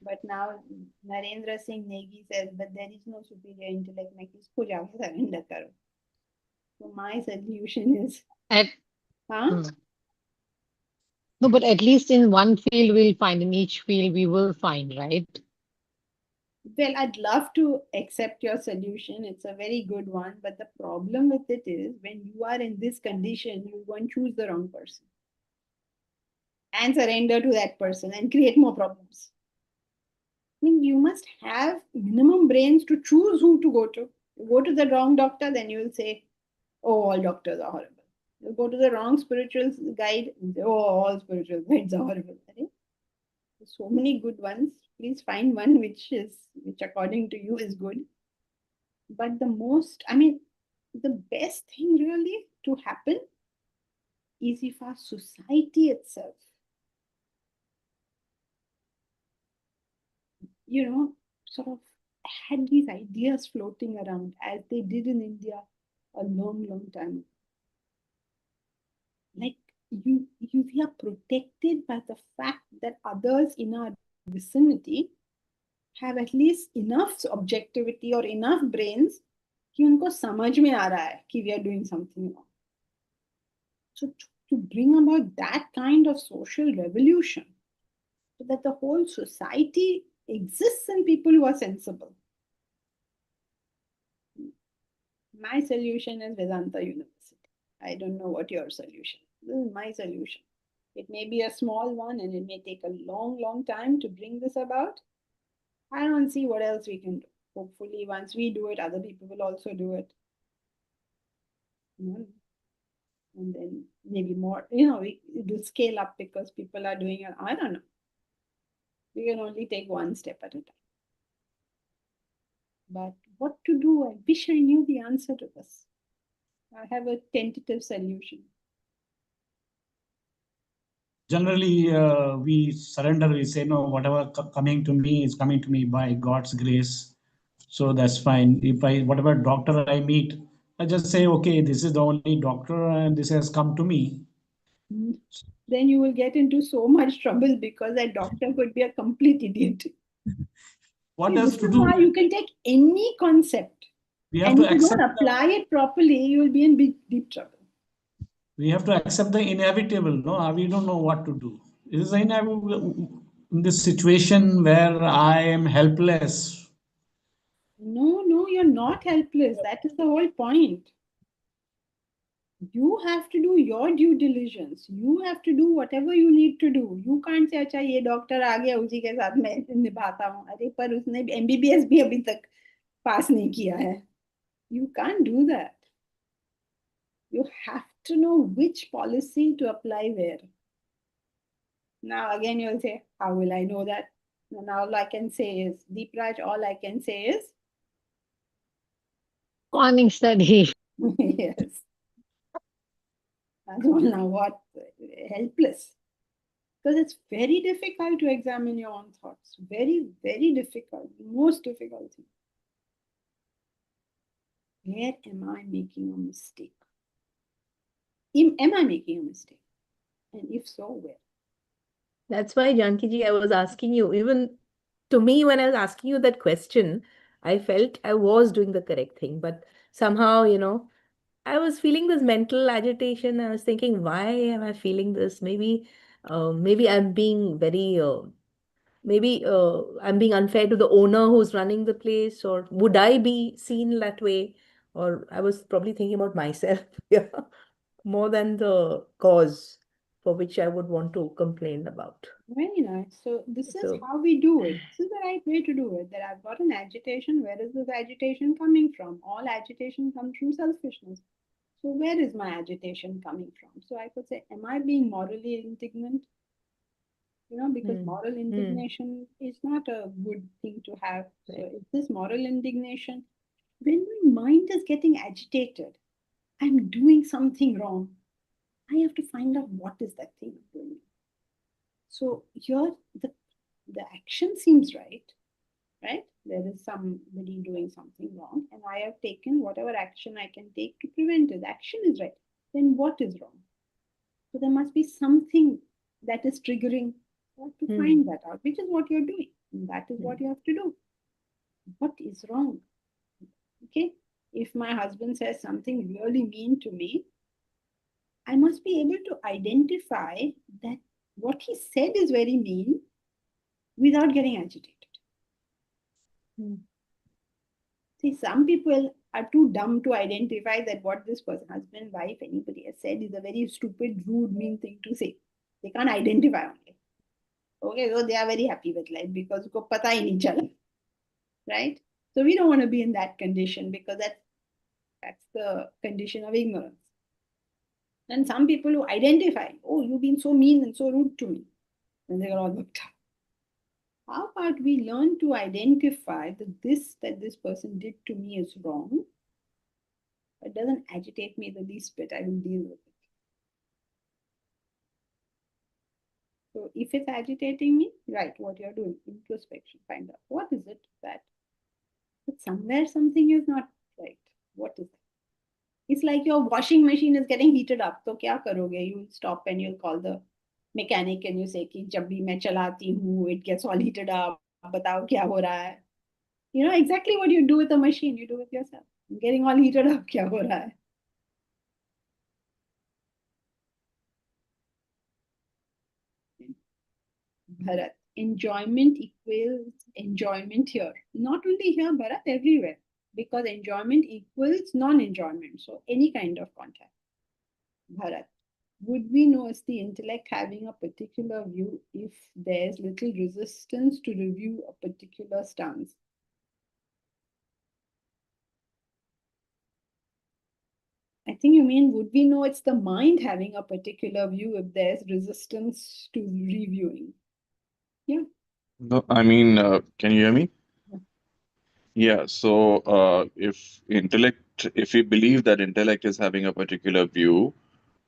But now Narendra Singh Negi says, but there is no superior intellect. Main kisko jaake surrender karo. So my solution is, No, but at least in one field we'll find, in each field we will find, right? Well, I'd love to accept your solution. It's a very good one. But the problem with it is when you are in this condition, you won't choose the wrong person and surrender to that person and create more problems. I mean, you must have minimum brains to choose who to go to. You go to the wrong doctor, then you will say, oh, all doctors are horrible. You go to the wrong spiritual guide, oh, all spiritual guides are horrible. Right? So many good ones. Please find one which according to you is good. But the best thing really to happen is if our society itself, sort of had these ideas floating around as they did in India a long, long time ago. Like we are protected by the fact that others in our vicinity have at least enough objectivity or enough brains कि उनको समझ में आ रहा है कि we are doing something wrong. So to bring about that kind of social revolution, so that the whole society exists in people who are sensible. My solution is Vedanta University. I don't know what your solution is. This is my solution. It may be a small one and it may take a long, long time to bring this about. I don't see what else we can do. Hopefully, once we do it, other people will also do it. And then maybe more, it will scale up because people are doing it. I don't know. We can only take one step at a time. But what to do? I wish I knew the answer to this. I have a tentative solution. Generally, we surrender, we say, no, whatever coming to me is coming to me by God's grace. So that's fine. Whatever doctor I meet, I just say, okay, this is the only doctor and this has come to me. Then you will get into so much trouble because that doctor could be a complete idiot. What else to do? Why you can take any concept and if you don't apply it properly, you will be in deep trouble. We have to accept the inevitable. No, we don't know what to do. It is inevitable in this situation where I am helpless. No, you're not helpless. That is the whole point. You have to do your due diligence. You have to do whatever you need to do. You can't say, अच्छा ये doctor आ गया उसी के साथ मैं निभाता हूँ. अरे पर उसने MBBS भी अभी तक पास नहीं किया है. You can't do that. You have to know which policy to apply where. Now again you'll say, how will I know that? And all I can say is, Deepraj, all I can say is Conning study. yes. I don't know what, helpless. Because it's very difficult to examine your own thoughts. Very, very difficult. Most difficult thing. Where am I making a mistake? Am I making a mistake? And if so, where? That's why, Janki-ji, I was asking you, even to me, when I was asking you that question, I felt I was doing the correct thing. But somehow, I was feeling this mental agitation. I was thinking, why am I feeling this? Maybe I'm being very, I'm being unfair to the owner who's running the place, or would I be seen that way? Or I was probably thinking about myself, yeah, more than the cause for which I would want to complain about. Very nice. So this is how we do it. This is the right way to do it. That I've got an agitation. Where is this agitation coming from? All agitation comes from selfishness. So where is my agitation coming from? So I could say, am I being morally indignant? Because moral indignation is not a good thing to have. So if this moral indignation, when my mind is getting agitated, I'm doing something wrong, I have to find out what is that thing I'm doing. So here the action seems right? There is somebody doing something wrong, and I have taken whatever action I can take to prevent it. The action is right. Then what is wrong? So there must be something that is triggering. You have to find that out, which is what you're doing. And that is what you have to do. What is wrong? Okay? If my husband says something really mean to me, I must be able to identify that what he said is very mean without getting agitated. See, some people are too dumb to identify that what this person, husband, wife, anybody has said is a very stupid, rude, mean thing to say. They can't identify only. Okay, so they are very happy with life because usko pata hi nahi chala. Right? So we don't want to be in that condition because that's the condition of ignorance. And some people who identify, oh, you've been so mean and so rude to me, and they are all looked up. How about we learn to identify that this person did to me is wrong? It doesn't agitate me the least bit. I will deal with it. So if it's agitating me, right, what you're doing, introspection, find out what is it that, but somewhere something is not right. What is it? It's like your washing machine is getting heated up. So kya karoge? You'll stop and you'll call the mechanic and you say कि जब भी मैं चलाती हूँ, it gets all heated up. बताओ क्या हो रहा है? You know exactly what you do with a machine. You do with yourself. Getting all heated up. क्या हो रहा है? Bharat, enjoyment equals enjoyment here. Not only here, Bharat, everywhere. Because enjoyment equals non-enjoyment. So any kind of contact. Bharat, would we know as the intellect having a particular view if there's little resistance to review a particular stance? I think you mean, would we know it's the mind having a particular view if there's resistance to reviewing? Yeah. No, I mean, can you hear me? Yeah, so if we believe that intellect is having a particular view,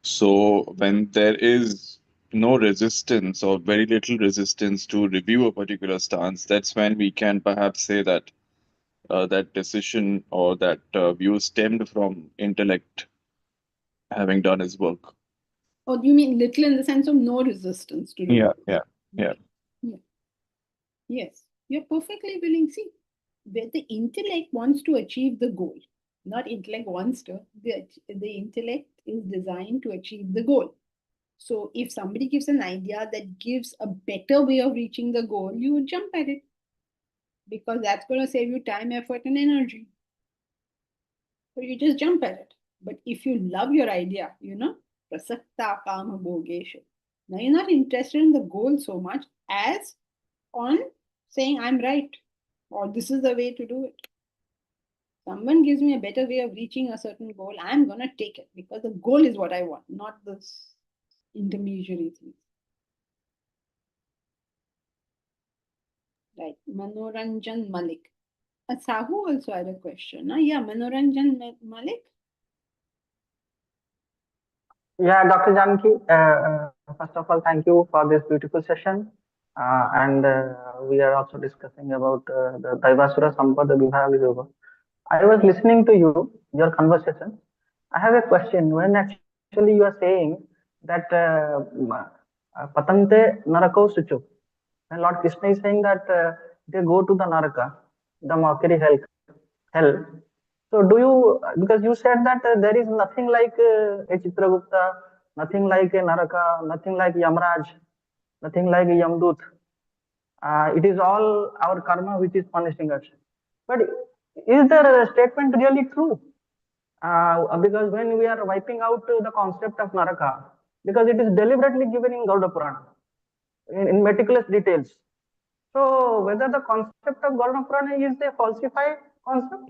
so when there is no resistance or very little resistance to review a particular stance, that's when we can perhaps say that that decision or that view stemmed from intellect having done its work. Or do you mean little in the sense of no resistance to review? Yeah. Yeah. Yes, you're perfectly willing. See, where the intellect wants to achieve the goal, not intellect wants to, the intellect is designed to achieve the goal. So if somebody gives an idea that gives a better way of reaching the goal, you would jump at it because that's going to save you time, effort, and energy. So you just jump at it. But if you love your idea, prasakta kama bhogesha. Now you're not interested in the goal so much as on saying I'm right or this is the way to do it. Someone gives me a better way of reaching a certain goal, I'm going to take it because the goal is what I want, not this intermediary thing. Right. Manoranjan Malik. Sahu also had a question. Yeah, Manoranjan Malik. Yeah, Dr. Janki, first of all, thank you for this beautiful session. And we are also discussing about the Daivasura Sampada Vibhaga Yoga. I was listening to you, your conversation. I have a question. When actually you are saying that Patante Narako Suchu, and Lord Krishna is saying that they go to the Naraka, the mockery hell. So do you, because you said that there is nothing like a Chitragupta, nothing like a Naraka, nothing like Yamraj, nothing like a Yamdut. It is all our karma which is punishing us. But is the statement really true? Because when we are wiping out the concept of Naraka, because it is deliberately given in Gauda Purana, in meticulous details. So whether the concept of Gauda Purana is a falsified concept?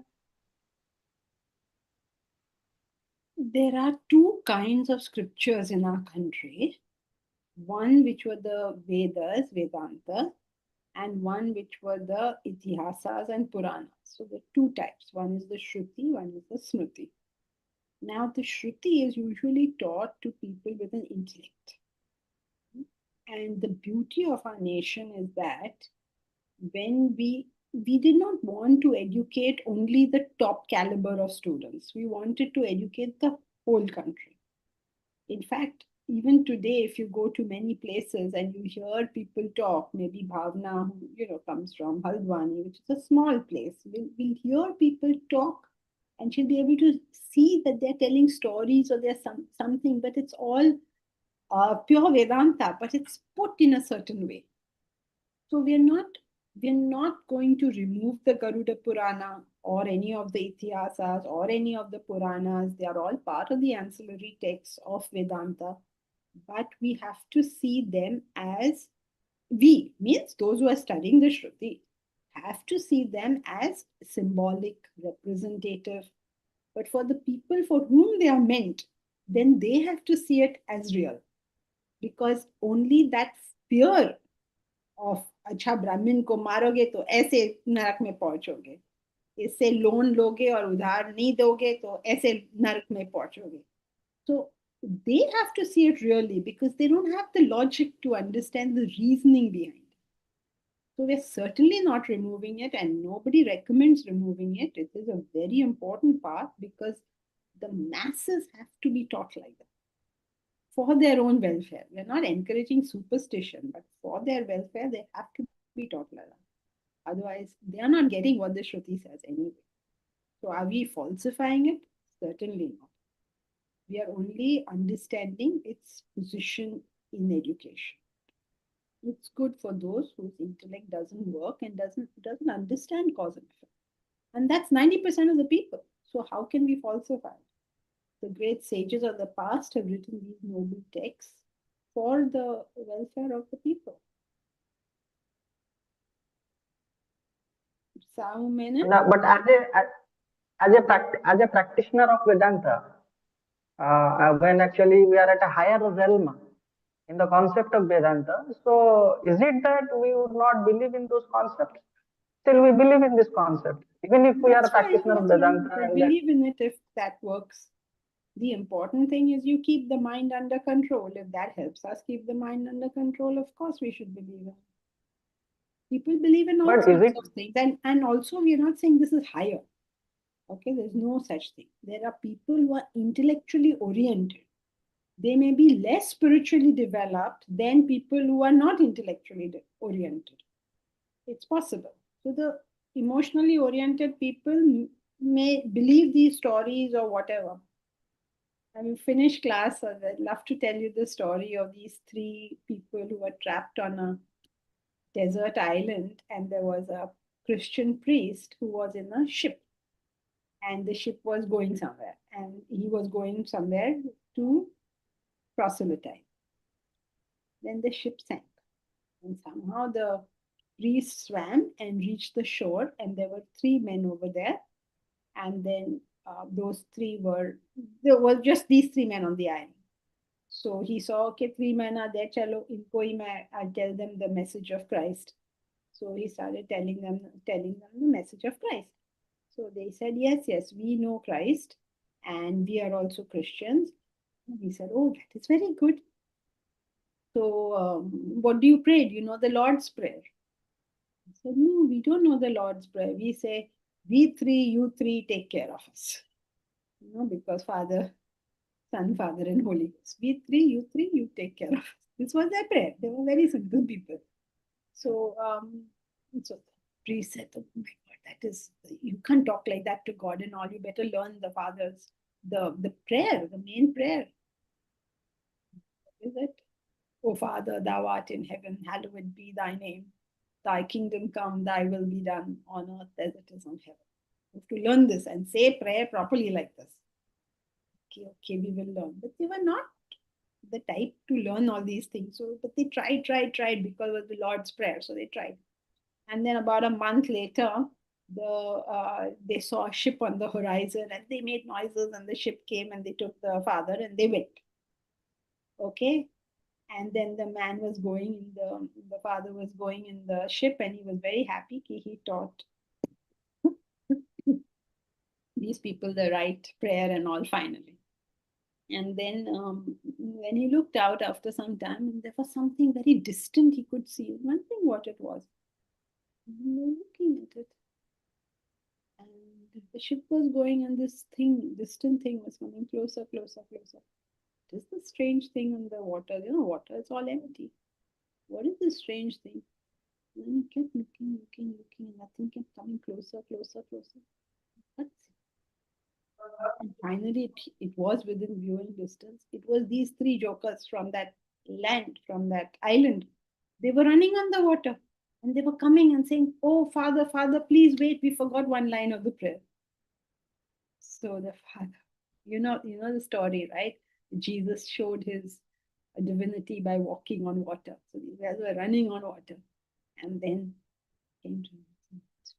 There are two kinds of scriptures in our country. One which were the Vedas, Vedanta, and one which were the Itihasas and Puranas. So there are two types. One is the Shruti, one is the Smriti. Now the Shruti is usually taught to people with an intellect. And the beauty of our nation is that when we did not want to educate only the top caliber of students. We wanted to educate the whole country. In fact, even today, if you go to many places and you hear people talk, maybe Bhavna, who comes from Haldwani, which is a small place, we'll hear people talk, and she'll be able to see that they're telling stories or there's something, but it's all pure Vedanta, but it's put in a certain way. So we're not going to remove the Garuda Purana or any of the Itihasas or any of the Puranas. They are all part of the ancillary texts of Vedanta. But we have to see them as, means those who are studying the Shruti, have to see them as symbolic, representative. But for the people for whom they are meant, then they have to see it as real. Because only that fear of अच्छा ब्राह्मण को मारोगे तो ऐसे नरक में पहुंचोगे, इससे loan लोगे और उधार नहीं दोगे तो ऐसे नरक में पहुंचोगे. So they have to see it really because they don't have the logic to understand the reasoning behind it. So we're certainly not removing it, and nobody recommends removing it. It is a very important part because the masses have to be taught like that for their own welfare. We're not encouraging superstition, but for their welfare, they have to be taught like that. Otherwise, they are not getting what the Shruti says anyway. So are we falsifying it? Certainly not. We are only understanding its position in education. It's good for those whose intellect doesn't work and doesn't understand cause and effect. And that's 90% of the people. So how can we falsify it? The great sages of the past have written these noble texts for the welfare of the people. But as a practitioner of Vedanta, when actually we are at a higher realm in the concept of Vedanta, so is it that we would not believe in those concepts? Still, we believe in this concept, even if we are a practitioner of Vedanta. I believe in it if that works. The important thing is you keep the mind under control. If that helps us keep the mind under control, of course we should believe in it. People believe in all sorts of things. And also, we are not saying this is higher. Okay, there's no such thing. There are people who are intellectually oriented. They may be less spiritually developed than people who are not intellectually oriented. It's possible. So the emotionally oriented people may believe these stories or whatever. When we finish class, I'd love to tell you the story of these three people who were trapped on a desert island, and there was a Christian priest who was in a ship, and the ship was going somewhere, and he was going somewhere to proselytize. Then the ship sank, and somehow the priest swam and reached the shore, and there were three men over there, and then there was just these three men on the island. So he saw, okay, three men are there, chalo, inko hi I'll tell them the message of Christ. So he started telling them the message of Christ. So they said, yes, we know Christ, and we are also Christians. And he said, oh, that is very good. So what do you pray? Do you know the Lord's Prayer? I said, no, we don't know the Lord's Prayer. We say, we three, you three, take care of us. Because Father, Son, Father, and Holy Ghost. We three, you take care of us. This was their prayer. They were very simple people. So, so the priest said, oh my God, that is, you can't talk like that to God and all. You better learn the Father's, the prayer, the main prayer. What is it? O Father, thou art in heaven, hallowed be thy name. Thy kingdom come, thy will be done on earth as it is on heaven. You have to learn this and say prayer properly like this. Okay, we will learn. But they were not the type to learn all these things. So, but they tried because of the Lord's Prayer. So they tried. And then about a month later, they saw a ship on the horizon and they made noises, and the ship came and they took the father and they went. Okay. And then the man was going the father was going in the ship, and he was very happy. He taught these people the right prayer and all finally. And then when he looked out after some time, there was something very distant he could see. Wondering what it was. Looking at it. And the ship was going, and this distant thing was coming closer. What is this strange thing in the water? Water is all empty. What is this strange thing? And then he kept looking, and nothing kept coming closer. That's it. And finally, it was within viewing distance. It was these three jokers from that land, from that island. They were running on the water, and they were coming and saying, oh, Father, please wait. We forgot one line of the prayer. So the father, you know the story, right? Jesus showed his divinity by walking on water. So these guys were running on water. And then came to him,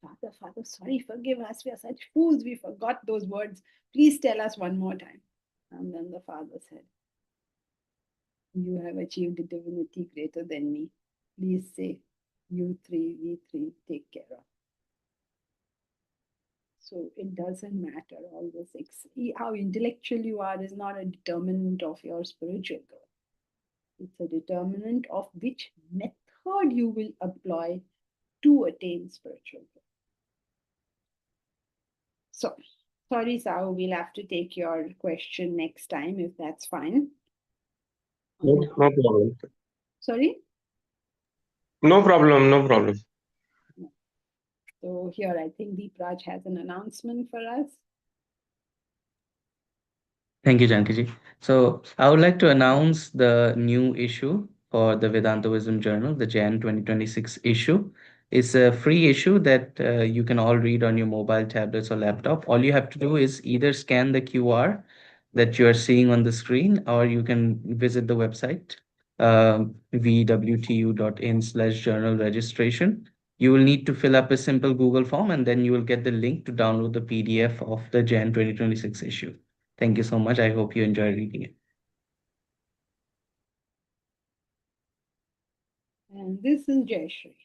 Father, sorry, forgive us. We are such fools. We forgot those words. Please tell us one more time. And then the father said, you have achieved a divinity greater than me. Please say, you three, we three take care of. So it doesn't matter. All this, how intellectual you are is not a determinant of your spiritual growth. It's a determinant of which method you will employ to attain spiritual growth. So, sorry, Sahu, we'll have to take your question next time if that's fine. No problem. Sorry? No problem, no problem. So here, I think Deep Raj has an announcement for us. Thank you, Janki-ji. So I would like to announce the new issue for the Vedanta Wisdom Journal, the Jan 2026 issue. It's a free issue that you can all read on your mobile tablets or laptop. All you have to do is either scan the QR that you are seeing on the screen, or you can visit the website vwtu.in/journal registration. You will need to fill up a simple Google form, and then you will get the link to download the PDF of the Jan 2026 issue. Thank you so much. I hope you enjoy reading it. And this is Jayashree.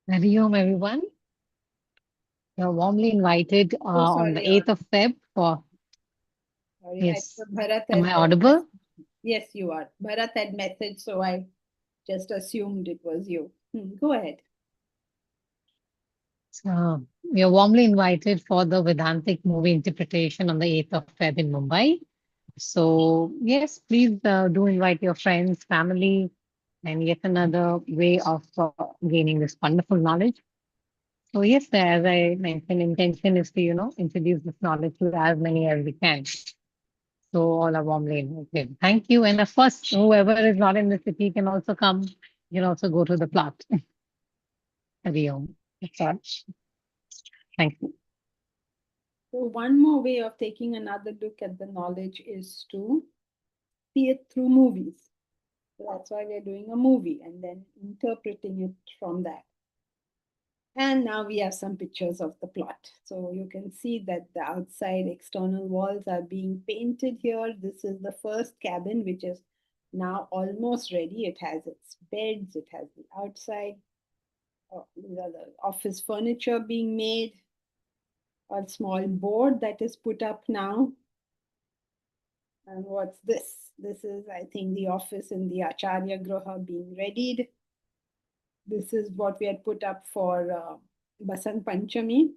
Hari Om, everyone. You're warmly invited on the 8th of Feb for. Sorry, Yes. Bharat Am had I audible? Yes, you are. Bharat had message, so I just assumed it was you. Go ahead. So, you're warmly invited for the Vedantic movie interpretation on the 8th of Feb in Mumbai. So, yes, please do invite your friends, family, and yet another way of gaining this wonderful knowledge. So, yes, as I mentioned, intention is to, introduce this knowledge to as many as we can. So, all are warmly invited. Thank you. And of course, whoever is not in the city can also come. You can also go to the plot. Hari Om. That's all. Thank you. So one more way of taking another look at the knowledge is to see it through movies. So that's why we're doing a movie and then interpreting it from that. And now we have some pictures of the plot. So you can see that the outside external walls are being painted here. This is the first cabin, which is now almost ready. It has its beds, it has the outside. These are the office furniture being made. A small board that is put up now. And what's this? This is, I think, the office in the Acharya Graha being readied. This is what we had put up for Basant Panchami.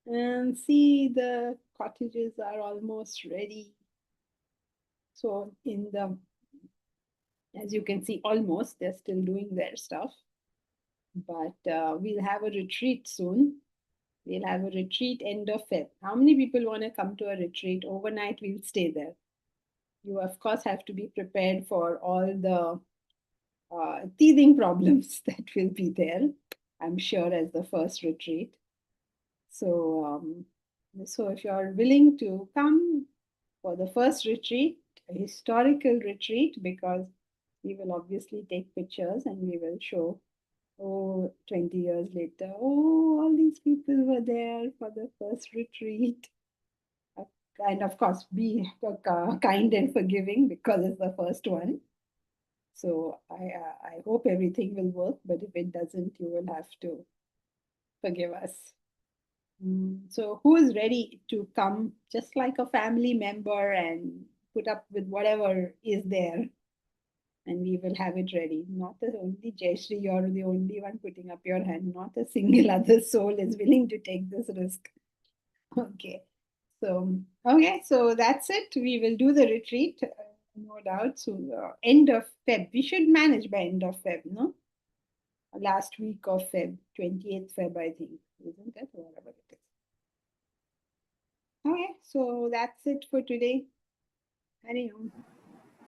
And see, the cottages are almost ready. So as you can see, almost, they're still doing their stuff. But we'll have a retreat soon. We'll have a retreat end of Feb. How many people want to come to a retreat? Overnight, we'll stay there. You, of course, have to be prepared for all the teething problems that will be there, I'm sure, as the first retreat. So, so if you're willing to come for the first retreat, a historical retreat, because we will obviously take pictures and we will show, 20 years later, all these people were there for the first retreat. And of course, be kind and forgiving because it's the first one. So I hope everything will work, but if it doesn't, you will have to forgive us. So who is ready to come just like a family member and put up with whatever is there? And we will have it ready. Not only Jayashree, you're the only one putting up your hand. Not a single other soul is willing to take this risk. Okay. So, okay, so that's it. We will do the retreat, no doubt. So, end of Feb. We should manage by end of Feb, no? Last week of Feb, 28th Feb, I think. Isn't it? Whatever it is. Okay, so that's it for today. Hari Om.